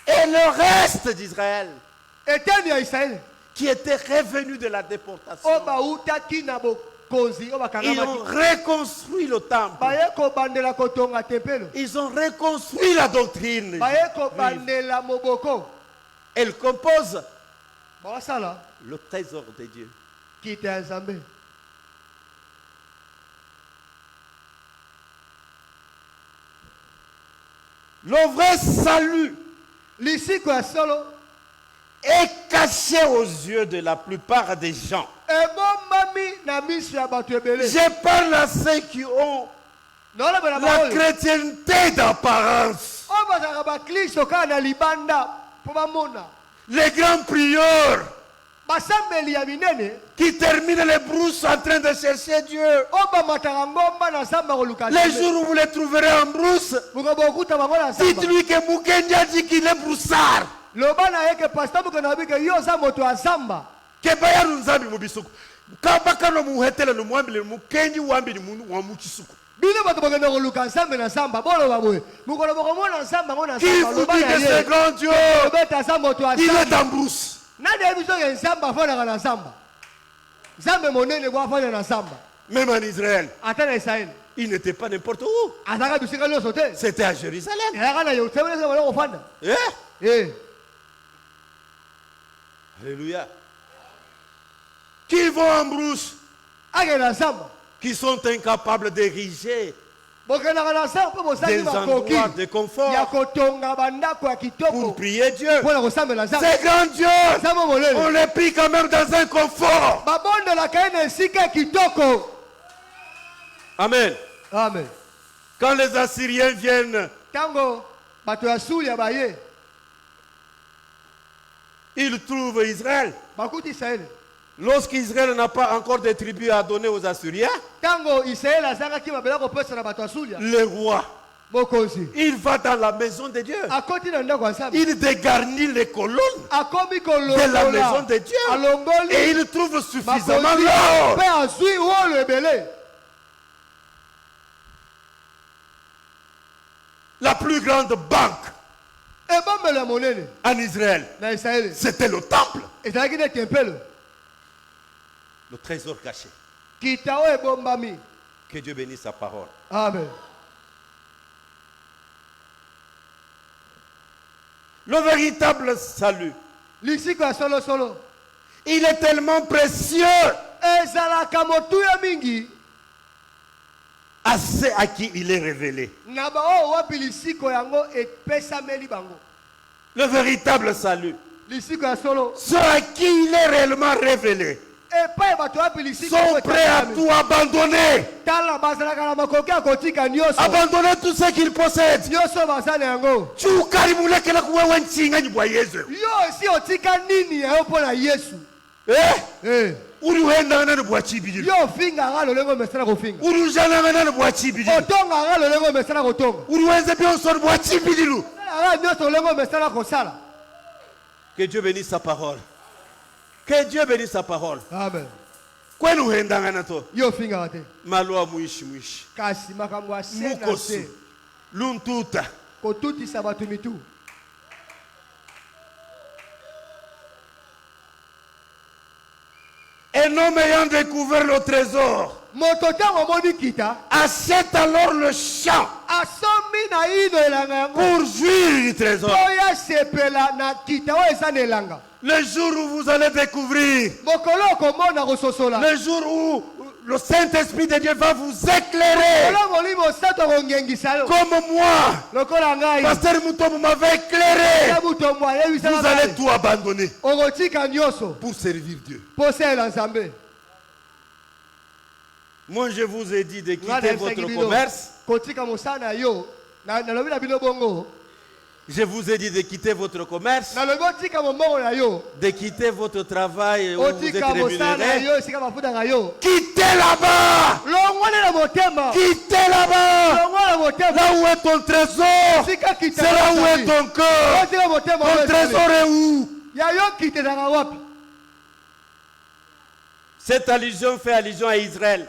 S1: Et le reste d'Israël qui était revenu de la déportation, ils ont reconstruit le temple. Ils ont reconstruit la doctrine. Elle compose le trésor de Dieu. Le vrai salut est caché aux yeux de la plupart des gens. Je parle à ceux qui ont la chrétienté d'apparence. Les grands prieurs qui terminent les brousses en train de chercher Dieu. Les jours où vous les trouverez en brousse, dites-lui que Mukenja dit qu'il est broussard. Que bayanu nzambi mubisuku kabaka no muhetele no mwambile mukenji wambili munu wa mukisuku bile bato bagenda koluka nzambe na samba bolo baboye mukolo bokomona nzamba ngona samba lobana ye c'est grand Dieu beta samba to asamba il est en brousse nade ebiso ke nzamba fona kana samba nzambe monene kwa fona na samba même en Israël atana Israël il n'était pas n'importe où ataka bisika lo sote c'était à Jérusalem yakana yo tebele se balo fanda Alléluia. Qui vont en brousse, qui sont incapables d'ériger des endroits de confort pour prier Dieu. C'est grand Dieu. On les prie quand même dans un confort. Amen. Amen. Quand les Assyriens viennent, ils trouvent Israël. Lorsqu'Israël n'a pas encore de tribus à donner aux Assyriens, le roi, il va dans la maison de Dieu. Il dégarnit les colonnes de la maison de Dieu. Et il trouve suffisamment l'or. La plus grande banque en Israël, c'était le temple. Le trésor caché. Que Dieu bénisse sa parole. Amen. Le véritable salut, il est tellement précieux à ceux à qui il est révélé. Le véritable salut, ceux à qui il est réellement révélé, sont prêts à tout abandonner. Abandonner tout ce qu'ils possèdent. Que Dieu bénisse sa parole. Que Dieu bénisse sa parole. Amen. Kwenu hendanga to. Yo finga te. Malwa muishi muishi. Kasi makambo asena. Mukosu. Luntuta. Kotuti sabatu mitu. Un homme ayant découvert le trésor achète alors le champ pour jouir du trésor. Le jour où vous allez découvrir, le jour où le Saint-Esprit de Dieu va vous éclairer, comme moi, Pasteur Moutomou m'avait éclairé, vous allez tout abandonner pour servir Dieu. Moi, je vous ai dit de quitter votre commerce. Je vous ai dit de quitter votre commerce, de quitter votre travail où vous êtes rémunéré. Quittez là-bas. Quittez là-bas. Là où est ton trésor, c'est là où est ton cœur. Ton trésor est où? Cette allusion fait allusion à Israël.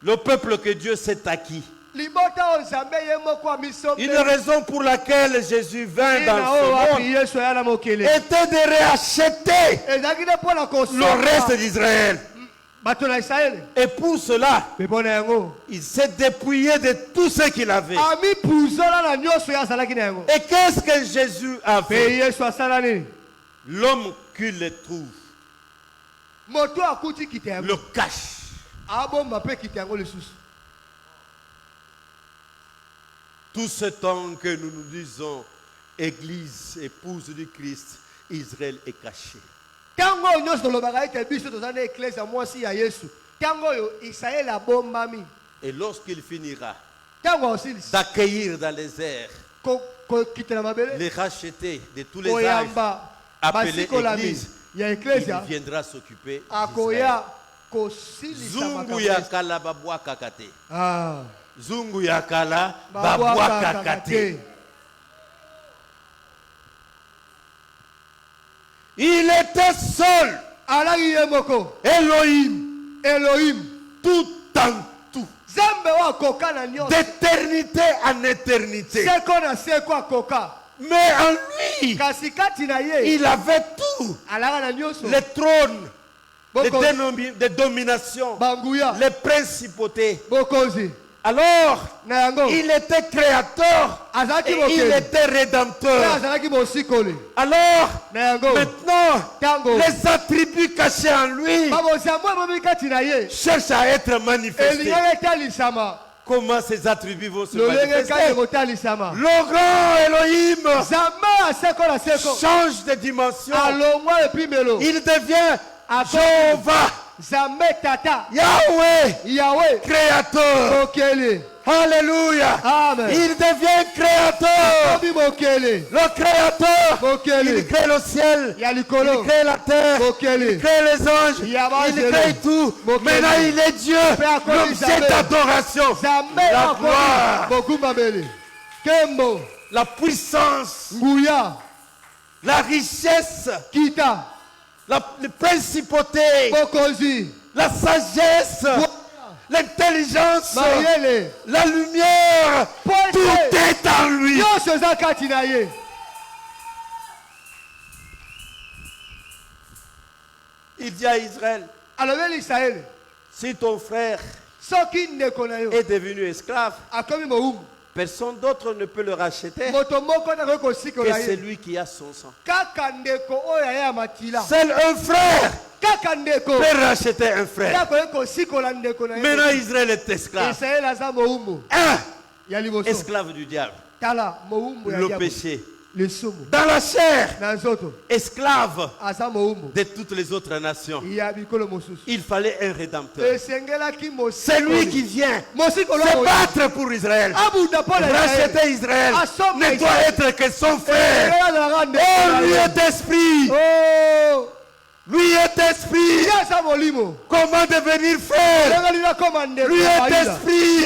S1: Le peuple que Dieu s'est acquis. Une raison pour laquelle Jésus vint dans ce monde était de réacheter le reste d'Israël. Et pour cela, il s'est dépouillé de tout ce qu'il avait. Et qu'est-ce que Jésus a fait? L'homme qui le trouve le cache. Tout ce temps que nous nous disons Église, épouse du Christ, Israël est caché. Et lorsqu'il finira d'accueillir dans les airs, les racheter de tous les âges, appelés Église, il viendra s'occuper d'Israël. Zungu yakala babwa kakate. Zungu yakala babwa kakate. Il était seul. Elohim. Tout en tout. D'éternité en éternité. Mais en lui, il avait tout. Le trône, les dominations, les principautés. Alors, il était créateur et il était rédempteur. Alors, maintenant, les attributs cachés en lui cherchent à être manifestés. Comment ces attributs vont se manifester? Le grand Elohim change de dimension. Il devient Jéhovah, Yahweh, créateur. Alléluia. Amen. Il devient créateur. Le créateur, il crée le ciel, il crée la terre, il crée les anges, il crée tout. Maintenant il est Dieu, l'objet d'adoration, la gloire, la puissance, la richesse, la principauté, la sagesse, l'intelligence, la lumière, tout est en lui. Il dit à Israël, si ton frère est devenu esclave, personne d'autre ne peut le racheter que c'est lui qui a son sang. Seul un frère peut racheter un frère. Maintenant Israël est esclave. Esclave du diable. Le péché. Dans la chair, esclave de toutes les autres nations. Il fallait un rédempteur. C'est lui qui vient se battre pour Israël, racheter Israël, ne doit être que son frère. Oh, lui est esprit. Lui est esprit. Comment devenir frère? Lui est esprit.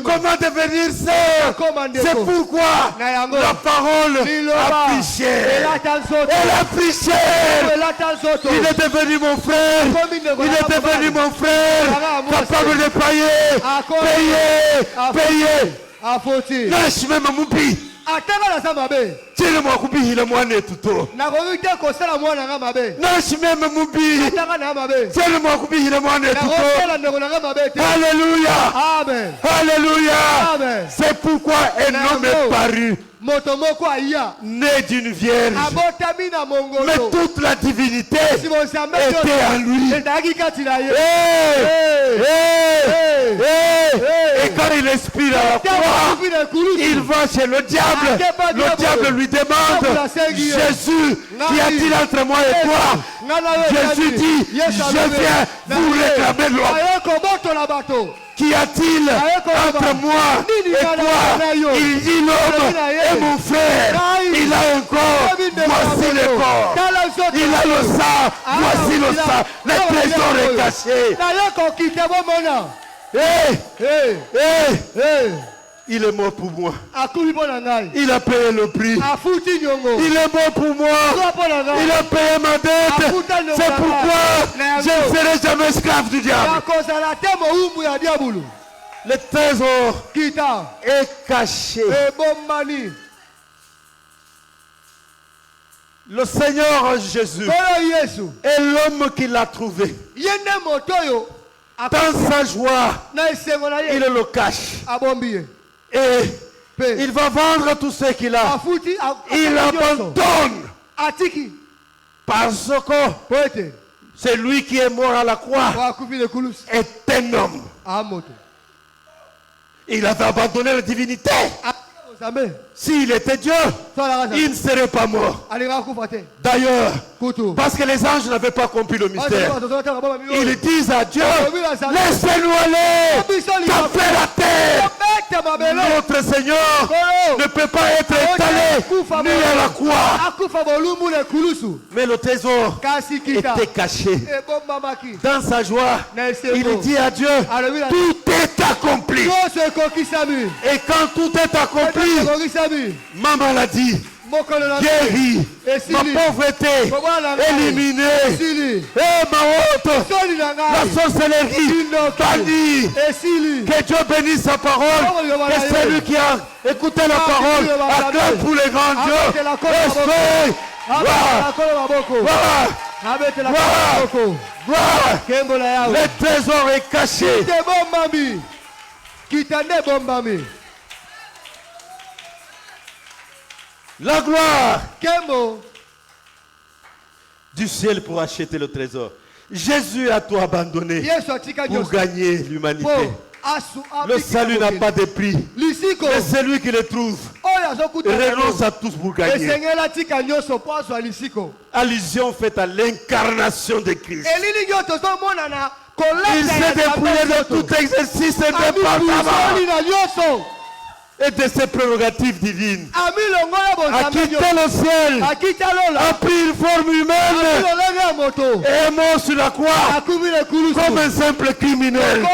S1: Comment devenir sœur? C'est pourquoi la parole a prêché. Elle a prêché. Il est devenu mon frère. Il est devenu mon frère. Capable de payer. Payer. Lâche même mon pays. Tire moi coupi le moi netuto. Nashi même mubi. Tire moi coupi le moi netuto. Alléluia.
S2: Amen.
S1: Alléluia.
S2: Amen.
S1: C'est pourquoi un homme est paru, né d'une vierge. Mais toute la divinité était en lui. Et quand il expire à la croix, il va chez le diable. Le diable lui demande, Jésus, qu'y a-t-il entre moi et toi? Jésus dit, je viens vous réclamer l'homme. Qu'y a-t-il entre moi et toi? Il dit l'homme est mon frère. Il a un corps, voici le corps. Il a le sang, voici le sang. Le trésor est caché. Il est mort pour moi. Il a payé le prix. Il est mort pour moi. Il a payé ma dette. C'est pourquoi je ne serai jamais esclave du diable. Le trésor est caché. Le Seigneur Jésus est l'homme qui l'a trouvé. Dans sa joie, il le cache. Et il va vendre tout ce qu'il a. Il abandonne. Parce que c'est lui qui est mort à la croix est un homme. Il avait abandonné la divinité. S'il était Dieu, il ne serait pas mort. D'ailleurs, parce que les anges n'avaient pas compris le mystère, ils disent à Dieu, laissez-nous aller, qu'a fait la terre. Notre Seigneur ne peut pas être étalé ni à la croix. Mais le trésor était caché. Dans sa joie, il dit à Dieu, tout est accompli. Et quand tout est accompli, ma maladie guérie, ma pauvreté éliminée, et ma honte, la sorcellerie bannie. Que Dieu bénisse sa parole. Et celui qui a écouté la parole acclame pour les grands dieux. Respect. Le trésor est caché. La gloire du ciel pour acheter le trésor. Jésus a tout abandonné pour gagner l'humanité. Le salut n'a pas de prix. Mais celui qui le trouve renonce à tous pour gagner. Allusion faite à l'incarnation de Christ. Il s'est dépouillé de tout exercice indépendamment et de ses prérogatives divines. A quitté le ciel, a pris une forme humaine et est mort sur la croix comme un simple criminel.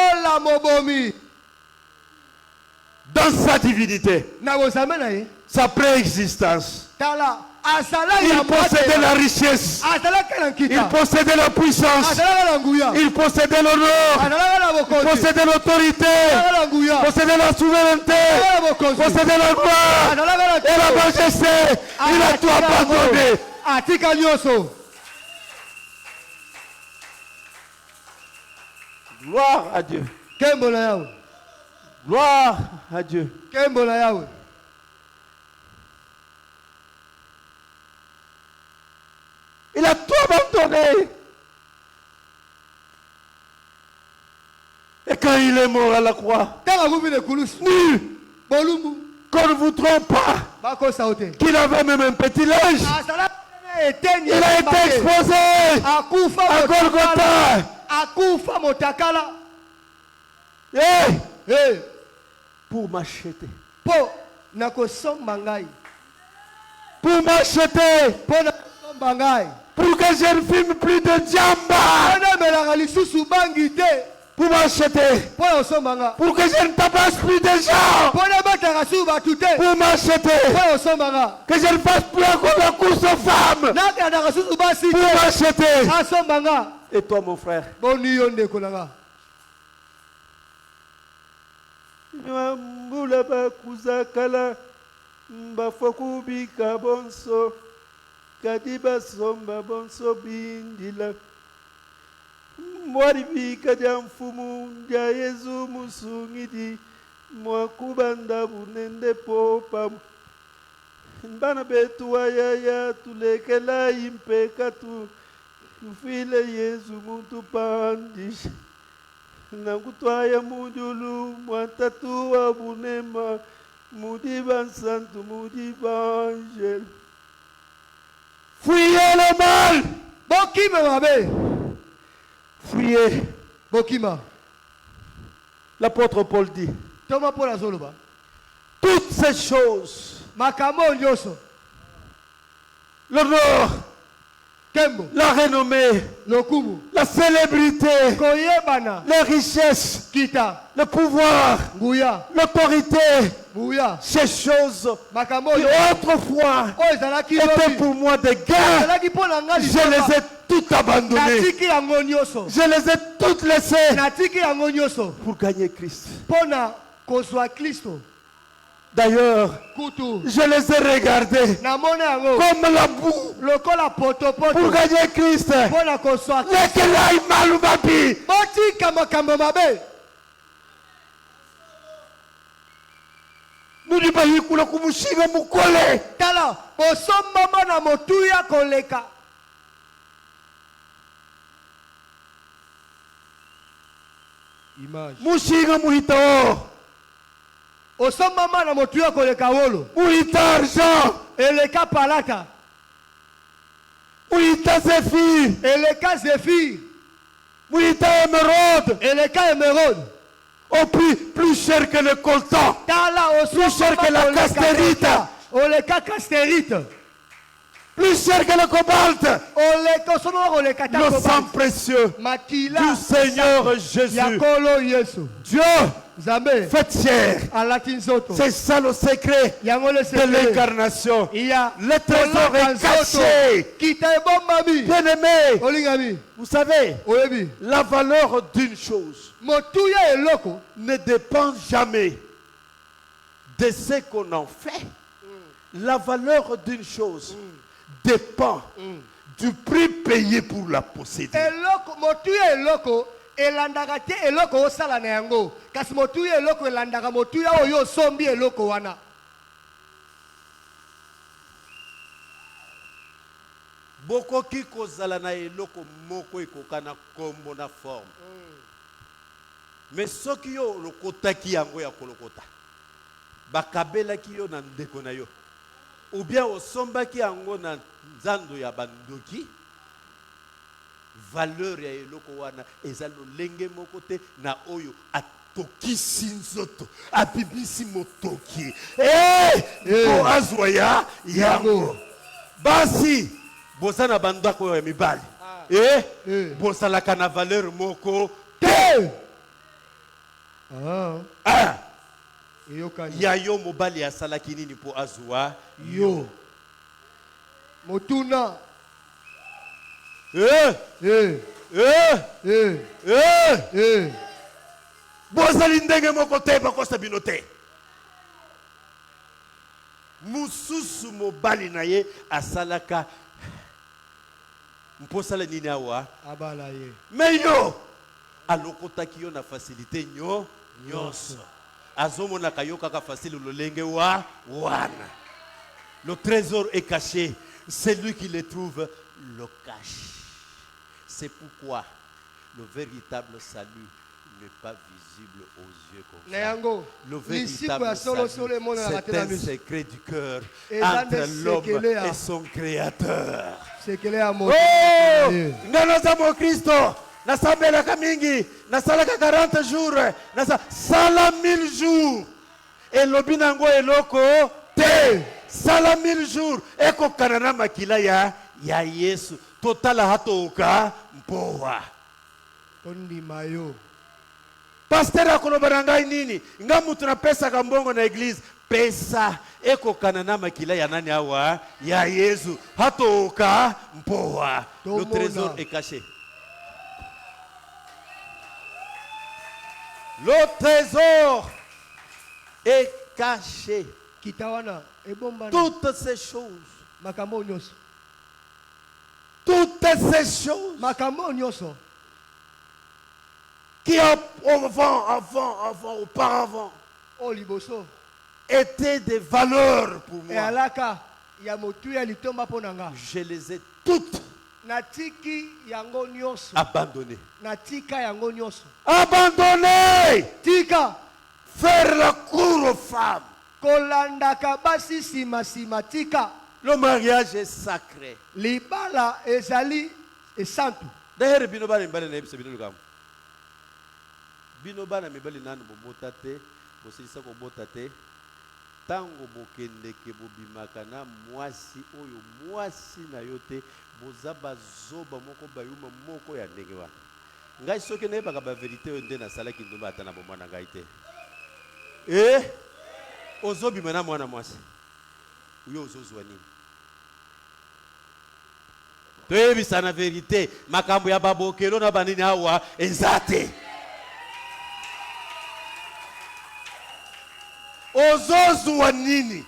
S1: Dans sa divinité, sa préexistence, il possédait la richesse, il possédait la puissance, il possédait l'honneur, il possédait l'autorité, il possédait la souveraineté, il possédait la gloire et la majesté. Il a tout abandonné. Gloire à Dieu. Gloire à Dieu. Il a tout abandonné. Et quand il est mort à la croix, nu, qu'on ne vous trompe pas, qu'il avait même un petit linge, il a été exposé à Golgotha. Pour m'acheter. Pour m'acheter. Pour que je ne fume plus de djamba. Pour m'acheter. Pour que je ne tabasse plus de gens. Pour m'acheter. Que je ne fasse plus encore la course aux femmes. Pour m'acheter. Et toi mon frère. Mbafokubika bonso. Kadiba somba bonso bindila. Mwaribika jamfumu ja Yesu musungidi. Mwakubanda bunende popa. Bana betu wayaya tulekela impekatu. Tufile Yesu muntu pandisha. Nangutwaya mujulu mwatatu wa bunema. Mudiban santu mudiban angel. Fuyez le mal.
S2: Bokima mabe.
S1: Fuyez.
S2: Bokima.
S1: L'apôtre Paul dit.
S2: Toma Paul azoloba.
S1: Toutes ces choses.
S2: Makamo nyoso.
S1: L'honneur.
S2: Kembo.
S1: La renommée.
S2: Lokumu.
S1: La célébrité.
S2: Koyebana.
S1: Les richesses.
S2: Kita.
S1: Le pouvoir.
S2: Nguya.
S1: L'autorité.
S2: Nguya.
S1: Ces choses
S2: Makamo
S1: qui autrefois étaient pour moi des gains. Je les ai toutes abandonnées. Je les ai toutes laissées pour gagner Christ. D'ailleurs, je les ai regardés comme la boue pour gagner Christ.
S2: Tala, osomba mana motuya koleka. Image.
S1: Mushinga muhitao.
S2: Osomba mana motuya koleka wolo.
S1: Muhita argent.
S2: Eleka palata.
S1: Muhita zéphyr.
S2: Eleka zéphyr.
S1: Muhita émeraude.
S2: Eleka émeraude.
S1: Au prix plus cher que le coltan. Plus cher que la castérite.
S2: Oleka castérite.
S1: Plus cher que le cobalt. Le sang précieux du Seigneur Jésus. Dieu fait fier. C'est ça le secret de l'incarnation. Le trésor est caché. Bien aimé, vous savez, la valeur d'une chose ne dépend jamais de ce qu'on en fait. La valeur d'une chose dépend du prix payé pour la posséder. Bokoki kozala na eloko moko ekokana kombo na forme. Mais soki yo lokotaki yango ya kolokota. Bakabelaki yo na ndeko na yo. Ou bien osombaki yango na nzando ya bandoki. Valeur ya eloko wana eza lolenge moko te na oyo atokisi nzoto abibisi motoki. Ko azwaya yango. Basi bosana bandako ya mibali. Bosalaka na valeur moko te. Yayo mobali ya salaki nini po azwa yo.
S2: Motuna.
S1: Bozali ndenge moko te bakosa bino te. Mususu mobali na ye asalaka mposala nini awa
S2: abala ye.
S1: Mais yo alokotaki yo na facilité nyonso. Azomona kayoka ka facile lolenge wa wana. Le trésor est caché. Celui qui le trouve le cache. C'est pourquoi le véritable salut n'est pas visible aux yeux comme ça. Le véritable salut, c'est un secret du cœur entre l'homme et son créateur. Oh! Nanazamo Christo, nasambela kamingi, nasalaka 40 jours, sala 1000 jours. Et lobinango eloko te. Sala 1000 jours. Eko kanana makila ya Yesu. Totala hatoka mpoa.
S2: Ondi mayo.
S1: Pasteur akolobana ngai nini? Nga mutu na pesa kambongo na église. Pesa eko kanana makila ya nani awa ya Yesu. Hatoka mpoa. Le trésor est caché. Le trésor est caché. Toutes ces choses. Toutes ces choses qui auparavant étaient des valeurs pour moi. Je les ai toutes abandonnées. Abandonnées. Faire la cour aux femmes. Le mariage est sacré. D'ailleurs, binobana mibali nanu bobotate bosilisa kobotate tango bokendeke bobimaka na mwasi oyo mwasi na yote bozaba zoba moko bayuma moko ya ndenge wana ngai soki nayebaka ba vérité oyo nde nasalaki ndomba ata na bomwana ngai te ozobima na mwana mwasi uyo ozozwa nini toyebisa na vérité makambo ya babokelo na banini awa eza te. Ozozwa nini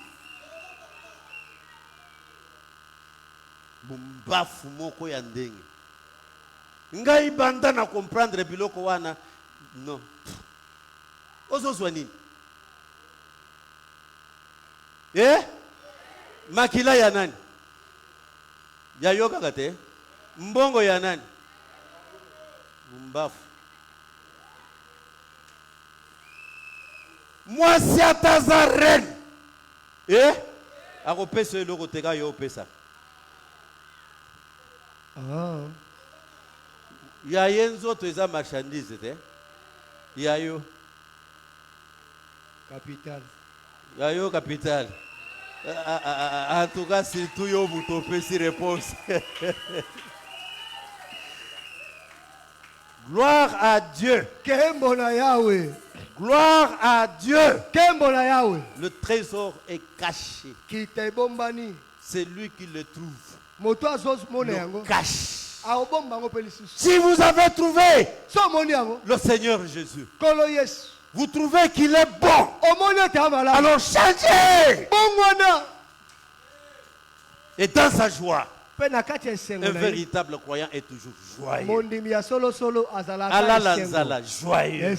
S1: bumbafu moko ya ndenge ngai banda na comprendre biloko wana non ozozwa nini makila ya nani ya yoka kate mbongo ya nani bumbafu mwasi ataza reine akopesa eloko teka yo opesa ya ye nzoto eza marchandise te ya yo
S2: capital
S1: ya yo capital en tout cas surtout yo moto opesi réponse. Gloire à Dieu. Gloire à Dieu. Le trésor est caché. C'est lui qui le trouve. Le cache. Si vous avez trouvé le Seigneur Jésus, vous trouvez qu'il est bon, alors changez. Et dans sa joie, un véritable croyant est toujours joyeux. Alalanzala, joyeux.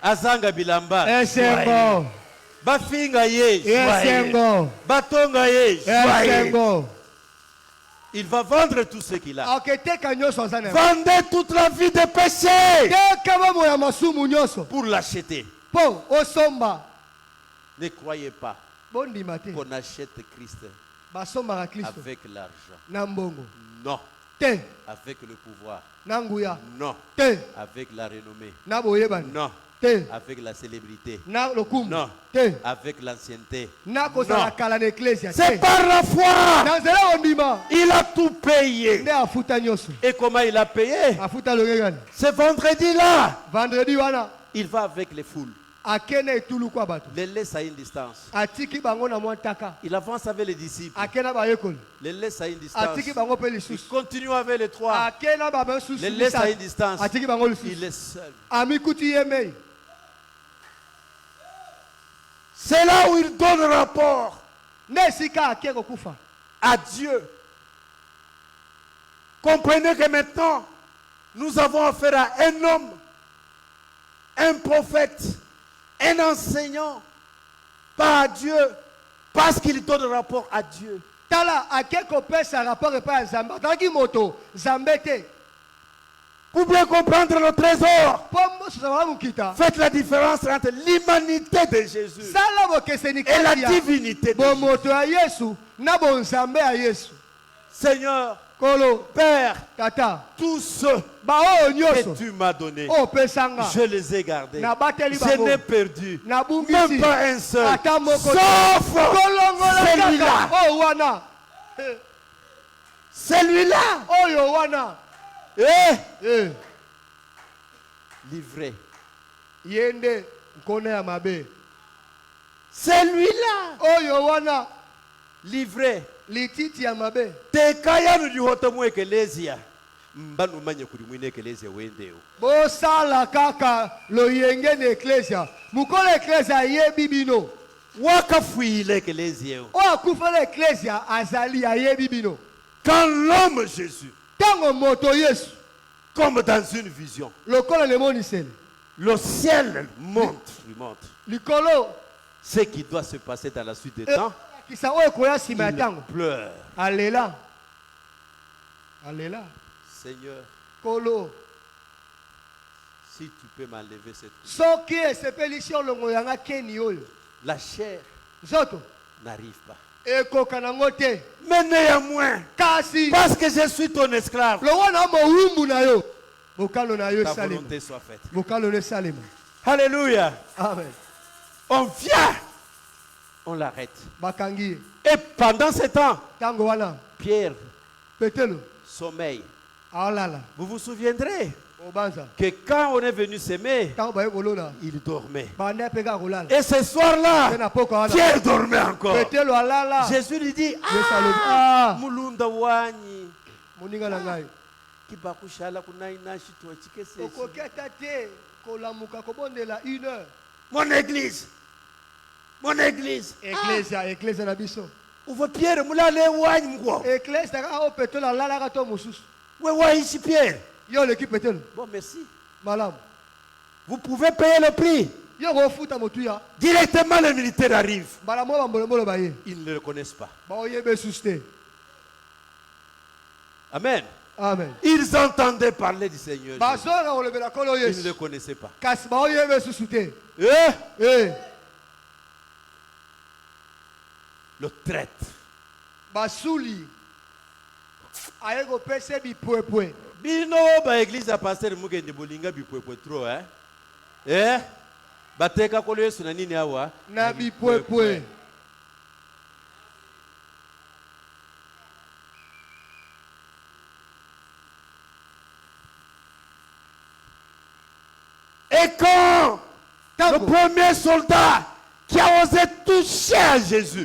S1: Azanga bilamba, joyeux. Bafinga ye, joyeux. Batonga ye, joyeux. Il va vendre tout ce qu'il a. Vendez toute la vie de péché pour l'acheter. Ne croyez pas qu'on achète Christ avec l'argent. Non. Avec le pouvoir. Non. Avec la renommée. Non. Avec la célébrité. Non. Avec l'ancienneté. Non. C'est par la foi. Il a tout payé. Et comment il a payé? Ce vendredi-là, il va avec les foules. Les laisse à une distance. Il avance avec les disciples. Les laisse à une distance. Il continue avec les trois. Les laisse à une distance. Il est seul. C'est là où il donne rapport à Dieu. Comprenez que maintenant, nous avons affaire à un homme, un prophète, un enseignant, pas à Dieu, parce qu'il donne rapport à Dieu. Vous pouvez comprendre le trésor. Faites la différence entre l'humanité de Jésus et la divinité de Jésus. Seigneur, Père, tous ceux que tu m'as donnés, je les ai gardés. Je n'ai perdu même pas un seul, sauf celui-là. Celui-là. Livré. Celui-là. Livré. Tekayanu di hotomu ekelezia. Mbanu manye kulimwine ekelezia wendeo.
S2: Bosala kaka lo yenge ne eklezia. Mukole eklezia ye bibino.
S1: Quand l'homme Jésus, comme dans une vision, le ciel monte, ce qui doit se passer dans la suite des temps, il pleure.
S2: Alléluia.
S1: Seigneur, si tu peux m'enlever cette la chair n'arrive pas. Mais néanmoins, parce que je suis ton esclave, ta volonté soit faite. Alléluia.
S2: Amen.
S1: On vient, on l'arrête. Et pendant ce temps, Pierre sommeil. Vous vous souviendrez que quand on est venu s'aimer, il dormait. Et ce soir-là, Pierre dormait encore. Jésus lui dit, ah, mulunda wanyi. Mon église. Mon église. Ouvre Pierre, moulale wanyi mkwa. Ouais, ici Pierre. Bon, merci. Vous pouvez payer le prix. Directement, les militaires arrivent. Ils ne le connaissent pas. Amen.
S2: Amen.
S1: Ils entendaient parler du Seigneur. Ils ne le connaissaient pas. Le traître. Bino ba église a pasteur mugende bolinga bipwepwe trop hein. Bateka kolo Yesu na nini awa?
S2: Na bipwepwe.
S1: Et quand le premier soldat qui a osé toucher à Jésus,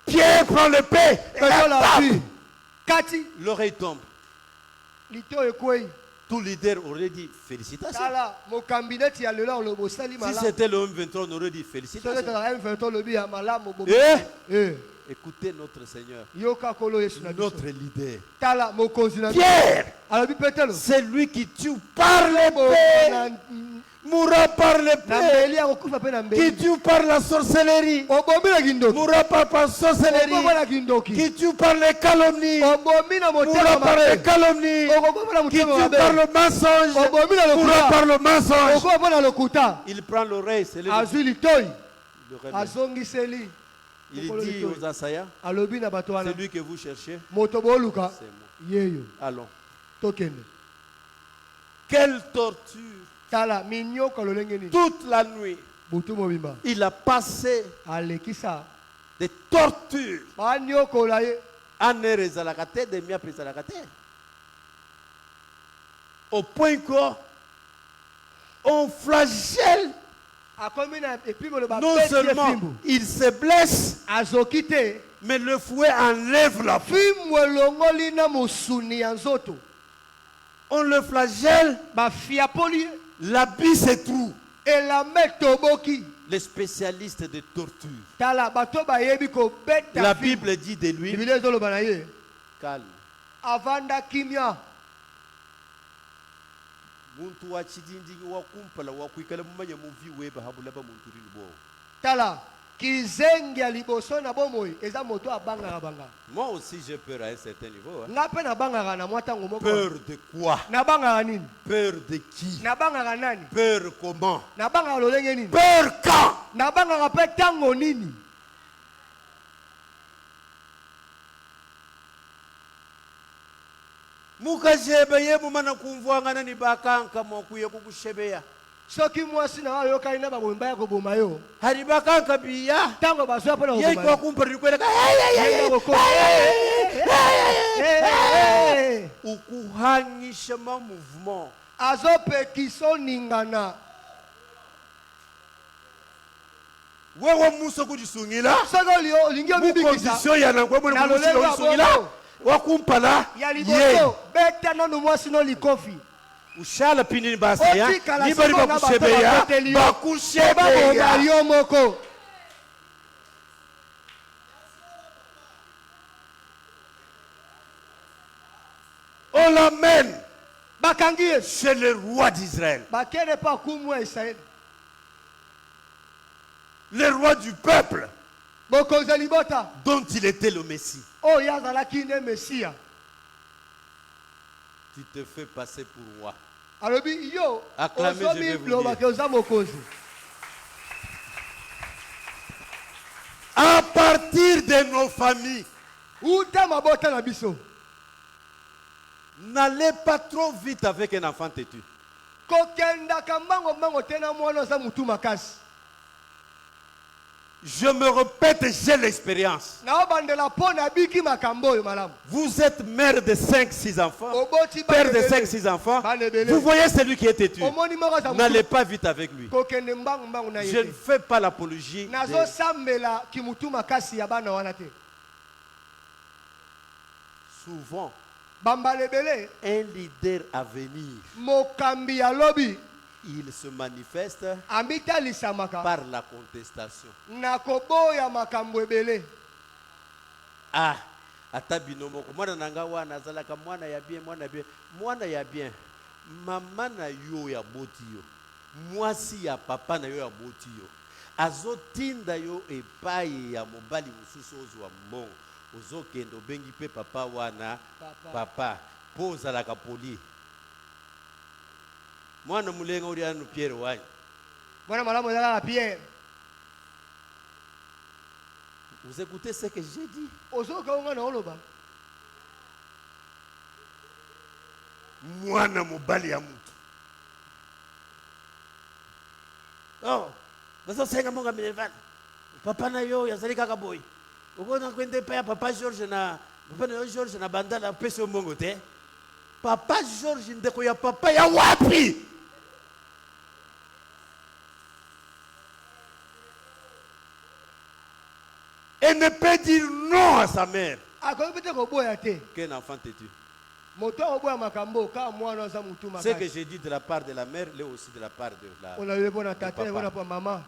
S1: Pierre prend l'épée et l'oreille tombe. Tout leader aurait dit félicitations. Si c'était le M23, on aurait dit félicitations. Écoutez notre Seigneur, notre leader. Pierre, c'est lui qui tue par l'épée. Mourra par l'épée. Qui tue par la sorcellerie. Mourra par la sorcellerie. Qui tue par les calomnies. Mourra par les calomnies. Qui tue par le mensonge. Mourra par le mensonge. Il prend l'oreille. C'est le il dit aux assaillants, c'est lui que vous cherchez. C'est moi. Allons. Quelle torture. Toute la nuit, il a passé des tortures. Au point qu'on flagelle. Non seulement il se blesse, mais le fouet enlève la peau. On le flagelle, l'habit se trouve. Les spécialistes de torture. La Bible dit de lui, calme. Moi aussi j'ai peur à un certain niveau. Peur de quoi? Peur de qui? Peur comment? Peur quand? Mukashebeye mumana kumvwangana ni bakanka mokuye kukushebeya.
S2: Soki mwasi na wao yoka ina babomba ya koboma yo.
S1: Hari bakanka biya.
S2: Tango baswa pona koboma.
S1: Yeko kumpari kwela. Ukuhanyisha ma mouvement.
S2: Azope kisoningana.
S1: Wewe muso kujisungila.
S2: Sogo lio lingio bibi kisa.
S1: Condition ya nangwa mwe muso kujisungila. Wakumpala.
S2: Yaliboto beta no mwasi no likofi.
S1: Ushala pinini basaya. Nibari bakushebeya. Bakushebeya. On l'amène chez le roi d'Israël. Le roi du peuple dont il était le Messie. Tu te fais passer pour roi. Acclamez, je vais vous dire. À partir de nos familles, n'allez pas trop vite avec un enfant têtu. Je me répète, j'ai l'expérience. Vous êtes mère de 5-6 enfants, père de 5-6 enfants. Vous voyez celui qui est têtu. N'allez pas vite avec lui. Je ne fais pas l'apologie. Souvent, un leader à venir, il se manifeste par la contestation. Ah, atabinomo mwana nanga wana zalaka mwana ya bien mama na yo ya boti yo mwasi ya papa na yo ya boti yo azotinda yo epai ya mobali mususu ozwa mbongo ozokende obengi pe papa wana papa po ozalaka poli. Mwana mulenga uri anu Pierre wanyi.
S2: Mwana malamu zala Pierre.
S1: Vous écoutez ce que j'ai dit?
S2: Ozoka unga na oloba.
S1: Mwana mobali ya mutu. Oh, bazo senga monga milevana. Papa na yo yazalika kaboy. Ukona kwende pa papa George na George na bandala pese mongo te. Papa George ndeko ya papa ya wapi? Et ne peut dire non à sa mère. Qu'un enfant têtu. Ce que j'ai dit de la part de la mère, l'est aussi de la part de la papa.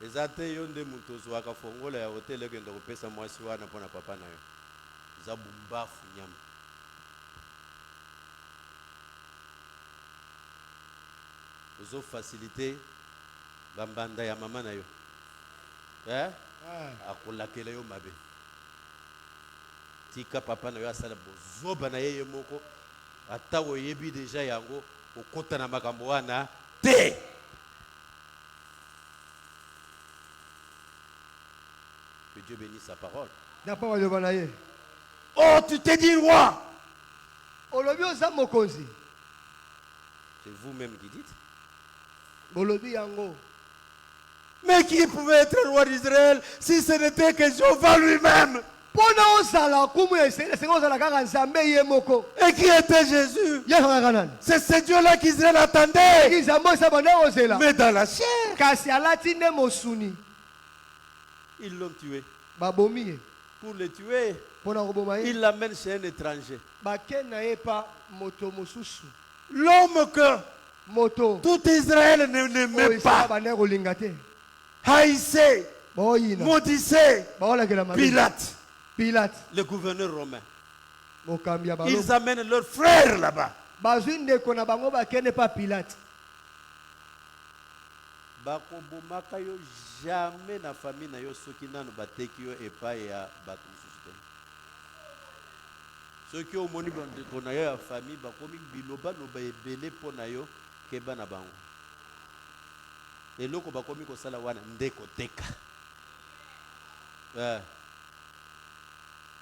S1: Ezate yonde mutozo akafongola ya hotel ekenda kopesa mwasi wana pona papa na yo. Zabumbafu nyama. Ozo faciliter bambanda ya mama na yo. Akolakela yo mabe. Tika papa na yo asala bozoba na yeye moko ata oyebi deja yango okota na makambo wana te. Que Dieu bénisse sa parole. Oh, tu t'es dit roi. C'est vous-même qui dites. Mais qui pouvait être roi d'Israël si ce n'était que Jéhovah lui-même? Et qui était Jésus? C'est ce Dieu-là qu'Israël attendait. Mais dans la chair. Ils l'ont tué. Pour le tuer, il l'amène chez un étranger. L'homme que tout Israël n'aimait pas, haïssait, maudissait, Pilate, le gouverneur romain. Ils amènent leurs frères là-bas. Bakobomaka yo jamais na famille na yo soki nanu bateki yo epai ya bato mosusu te. Soki omoni bandeko na yo ya famille bakomi bilobaloba ebele mpo na yo keba na bango. Eloko bakomi kosala wana ndeko teka.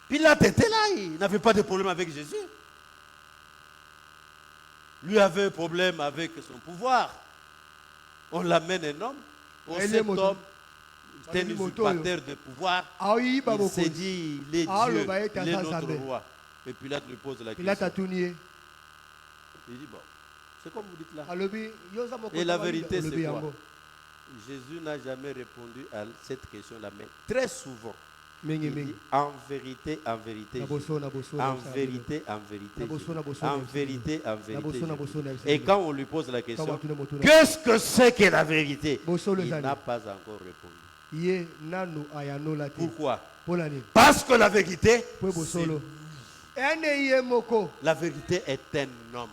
S1: Pilate était là, il n'avait pas de problème avec Jésus. Lui avait un problème avec son pouvoir. On l'amène un homme, cet homme, c'est un usurpateur de pouvoir. Il s'est dit, il est Dieu, il est notre roi. Et Pilate lui pose la question. Il dit, bon, c'est comme vous dites là. Et la vérité, c'est quoi? Jésus n'a jamais répondu à cette question-là, mais très souvent, En vérité, en vérité, en vérité, en vérité, en vérité, en vérité. Et quand on lui pose la question, qu'est-ce que c'est que la vérité? Il n'a pas encore répondu. Pourquoi? Parce que la vérité, la vérité est un homme.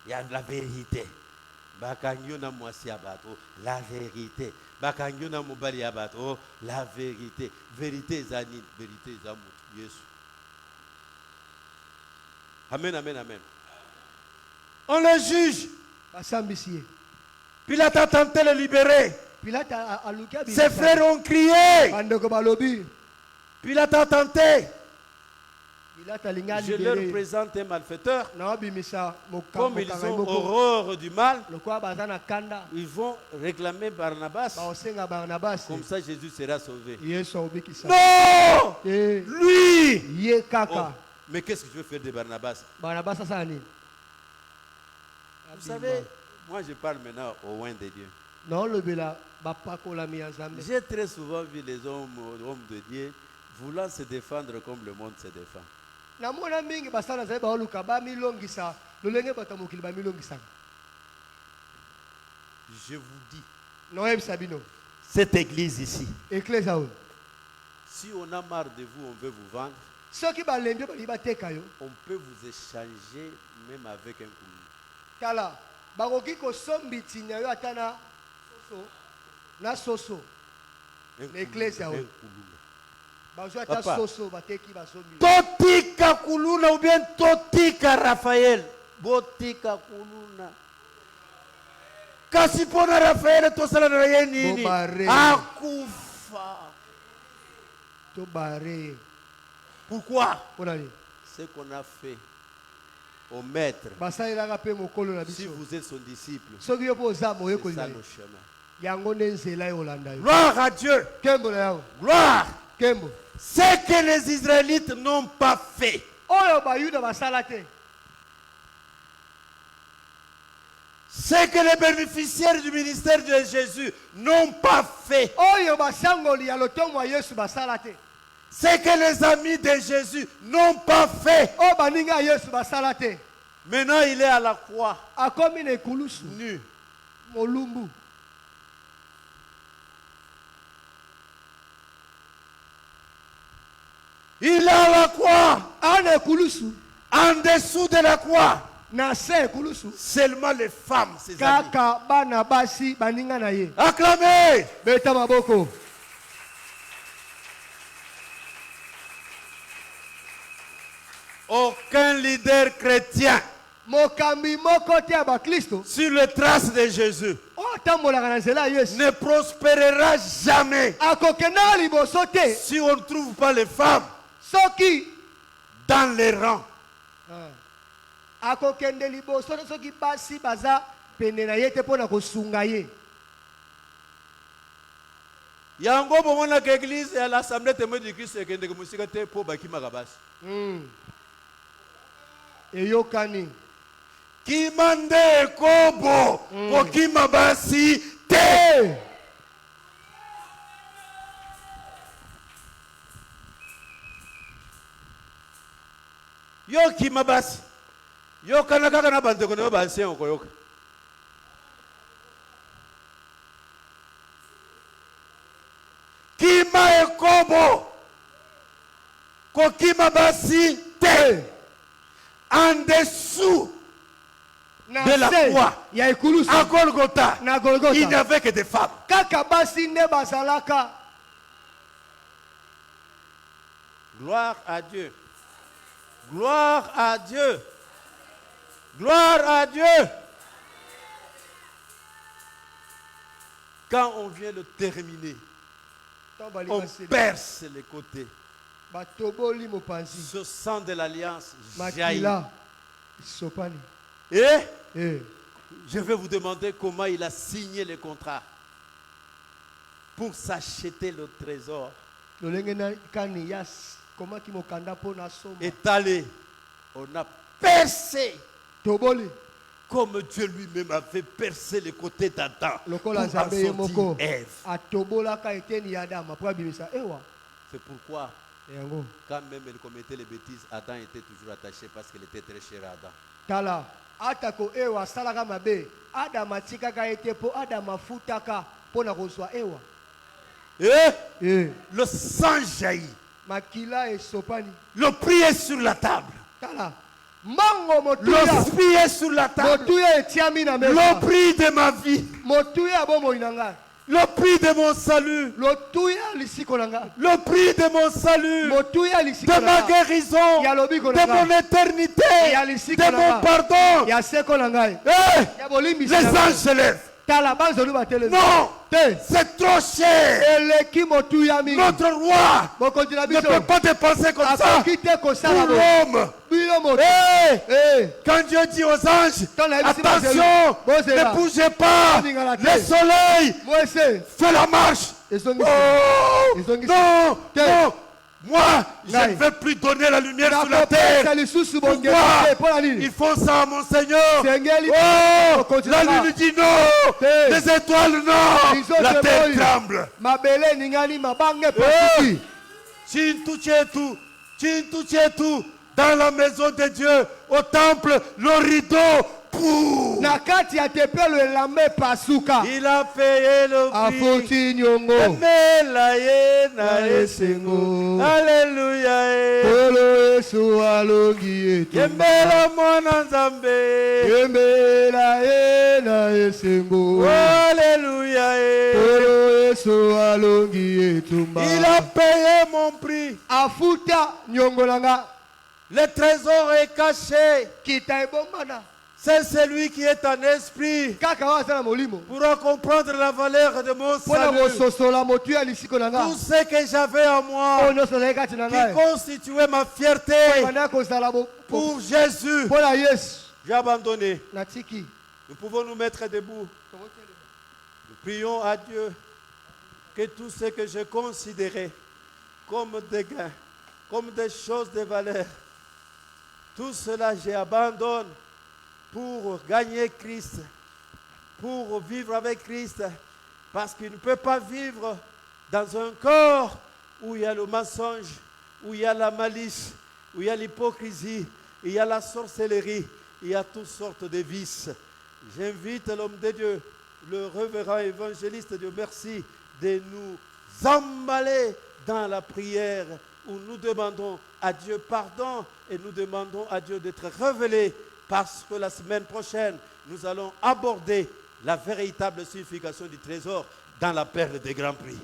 S1: Il y a la vérité. La vérité. La vérité. Vérité zani, vérité zamut. Yes. Amen, amen, amen. On le juge. Pilate a tenté de le libérer. Ses frères ont crié. Pilate a tenté. Je leur présente un malfaiteur. Comme ils ont horreur du mal, ils vont réclamer Barnabas. Comme ça, Jésus sera sauvé. Non! Lui! Oh, mais qu'est-ce que je veux faire de Barnabas? Vous savez, moi je parle maintenant au loin de Dieu. J'ai très souvent vu les hommes de Dieu voulant se défendre comme le monde se défend. Je vous dis, cette église ici, si on a marre de vous, on veut vous vendre, on peut vous échanger même avec un coup. Papa, Totika Kuluna ou bien Totika Raphaël. Botika Kuluna. Kasipona Raphaël, tosala na yeni. Akufa. Pourquoi? Ce qu'on a fait au maître. Si vous êtes son disciple, c'est ça le chemin. Gloire à Dieu. Gloire. Ce que les Israélites n'ont pas fait. Ce que les bénéficiaires du ministère de Jésus n'ont pas fait. Ce que les amis de Jésus n'ont pas fait. Maintenant il est à la croix. Nu. Il est à la croix. En dessous de la croix. Seulement les femmes, ses amis. Acclamez. Aucun leader chrétien sur les traces de Jésus ne prospérera jamais si on ne trouve pas les femmes dans les rangs. Yango bomona que l'église à l'assemblée témoin du Christ et que de musika te po baki makabasi.
S2: Eyokani.
S1: Kimande kobo pokima basi te. Yo kimabasi. Yo kanaka kana bande kono basi okoyoka. Kima ekobo kokima basi te. En dessous de la croix, à Golgotha, il n'y avait que des femmes. Gloire à Dieu. Gloire à Dieu. Gloire à Dieu. Quand on vient de terminer, on perce les côtés. Ce sang de l'alliance jaillit. Et je vais vous demander comment il a signé le contrat pour s'acheter le trésor. Étalé, on a percé Comme Dieu lui-même avait percé le côté d'Adam pour assortir Ève. C'est pourquoi, quand même elle commettait les bêtises, Adam était toujours attaché parce qu'il était très cher à Adam. Et le sang jaillit. Le prix est sur la table. Le prix est sur la table. Le prix de ma vie. Le prix de mon salut. Le prix de mon salut. De ma guérison. De mon éternité. De mon pardon. Les anges se lèvent. Non, c'est trop cher. Notre roi ne peut pas dépenser comme ça pour l'homme. Quand Dieu dit aux anges, attention, ne bougez pas, le soleil fait la marche. Oh, non, non. Moi, je ne veux plus donner la lumière sur la terre. Pourquoi ils font ça à mon Seigneur? Oh, la lune dit non, les étoiles non, la terre tremble. Tout. Dans la maison de Dieu, au temple, le rideau. Il a payé le prix. Alléluia. Il a payé mon prix. Le trésor est caché. C'est celui qui est en esprit pour comprendre la valeur de mon salut. Tout ce que j'avais en moi qui constituait ma fierté pour Jésus, j'ai abandonné. Nous pouvons nous mettre debout. Nous prions à Dieu que tout ce que je considérais comme des gains, comme des choses de valeur, tout cela j'abandonne pour gagner Christ, pour vivre avec Christ, parce qu'il ne peut pas vivre dans un corps où il y a le mensonge, où il y a la malice, où il y a l'hypocrisie, il y a la sorcellerie, il y a toutes sortes de vices. J'invite l'homme de Dieu, le révérend évangéliste Dieu merci, de nous emballer dans la prière où nous demandons à Dieu pardon et nous demandons à Dieu d'être révélé. Parce que la semaine prochaine, nous allons aborder la véritable signification du trésor dans la perle des grands prix.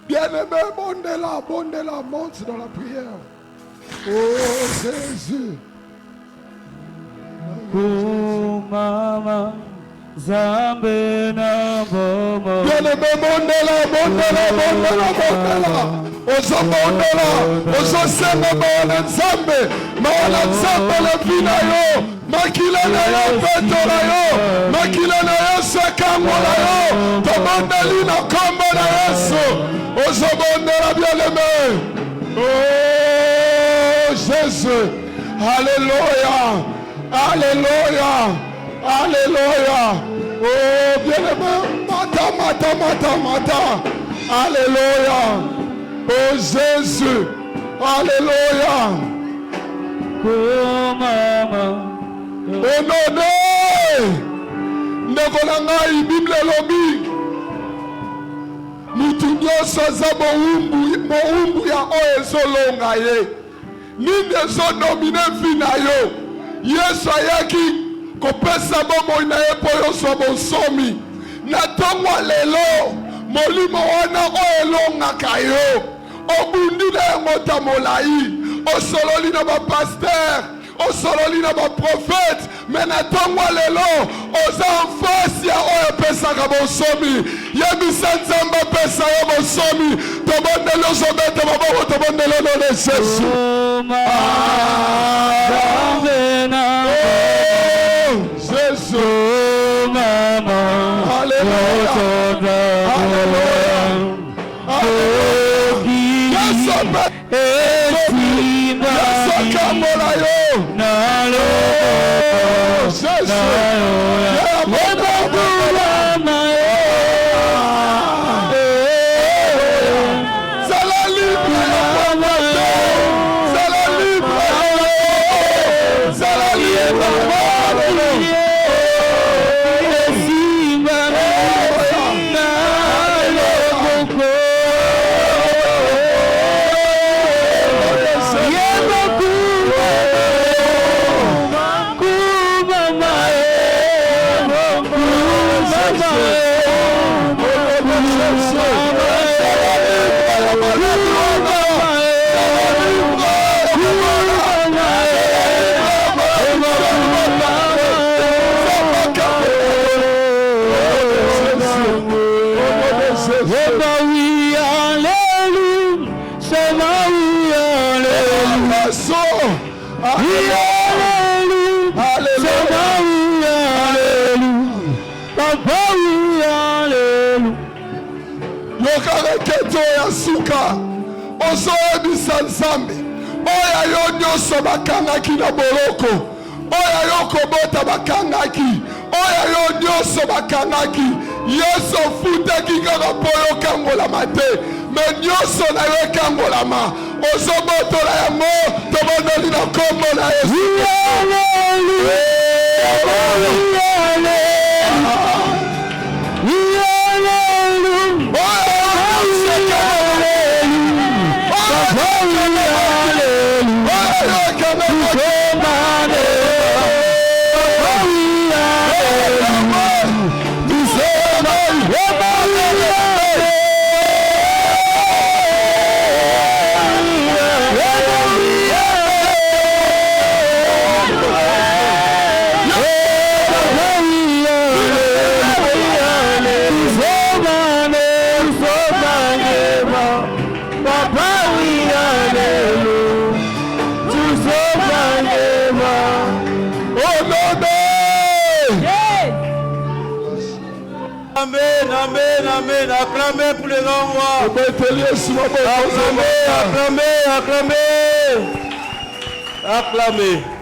S3: Bien-aimé, bondela, monte dans la prière. Oh Jésus.
S4: Mama Zambe na bomo.
S3: Bien-aimé, bondela. Ozo bondela, ozo sema mawana nzambe le vina yo. Makila na yo peto na yo. Makila na yo sekango na yo. Tobondeli na kombo na Yesu. Ozo bondela bien-aimé. Oh Jésus, alléluia, alléluia, alléluia. Oh bien-aimé, mata, alléluia. Oh Jésus, alléluia.
S4: Oh mama,
S3: honoré, nekolanga Bible lobi. Mutu nyonso aza moumbu ya oyo ezolonga ye. Nini ezonomine vi na yo. Yesu ayaki kopesa bomoi na ye mpo yozwa bonsomi. Na ntongo lelo molimo wana oyo elongaka yo. Obundi na yango ta molai. Osololi na bapaster. Osololi na baprofete. Mais na ntongo lelo oza mfasi ya oyo epesaka bonsomi. Yebisa Nzambe apesa yo bonsomi. Tobondeli ozobeta maboko, tobondeli ono de Yesu. Nzambe oya yo nyonso bakangaki na boloko oya yo kobota bakangaki oya yo nyonso bakangaki Yesu futaki kaka po yokangolama te me nyonso na yo ekangolama ozobotola yango tobondoli na kombo na Yesu.
S1: Amen, amen, amen. Acclamez pour le grand roi. Acclamez, acclamez, acclamez. Acclamez.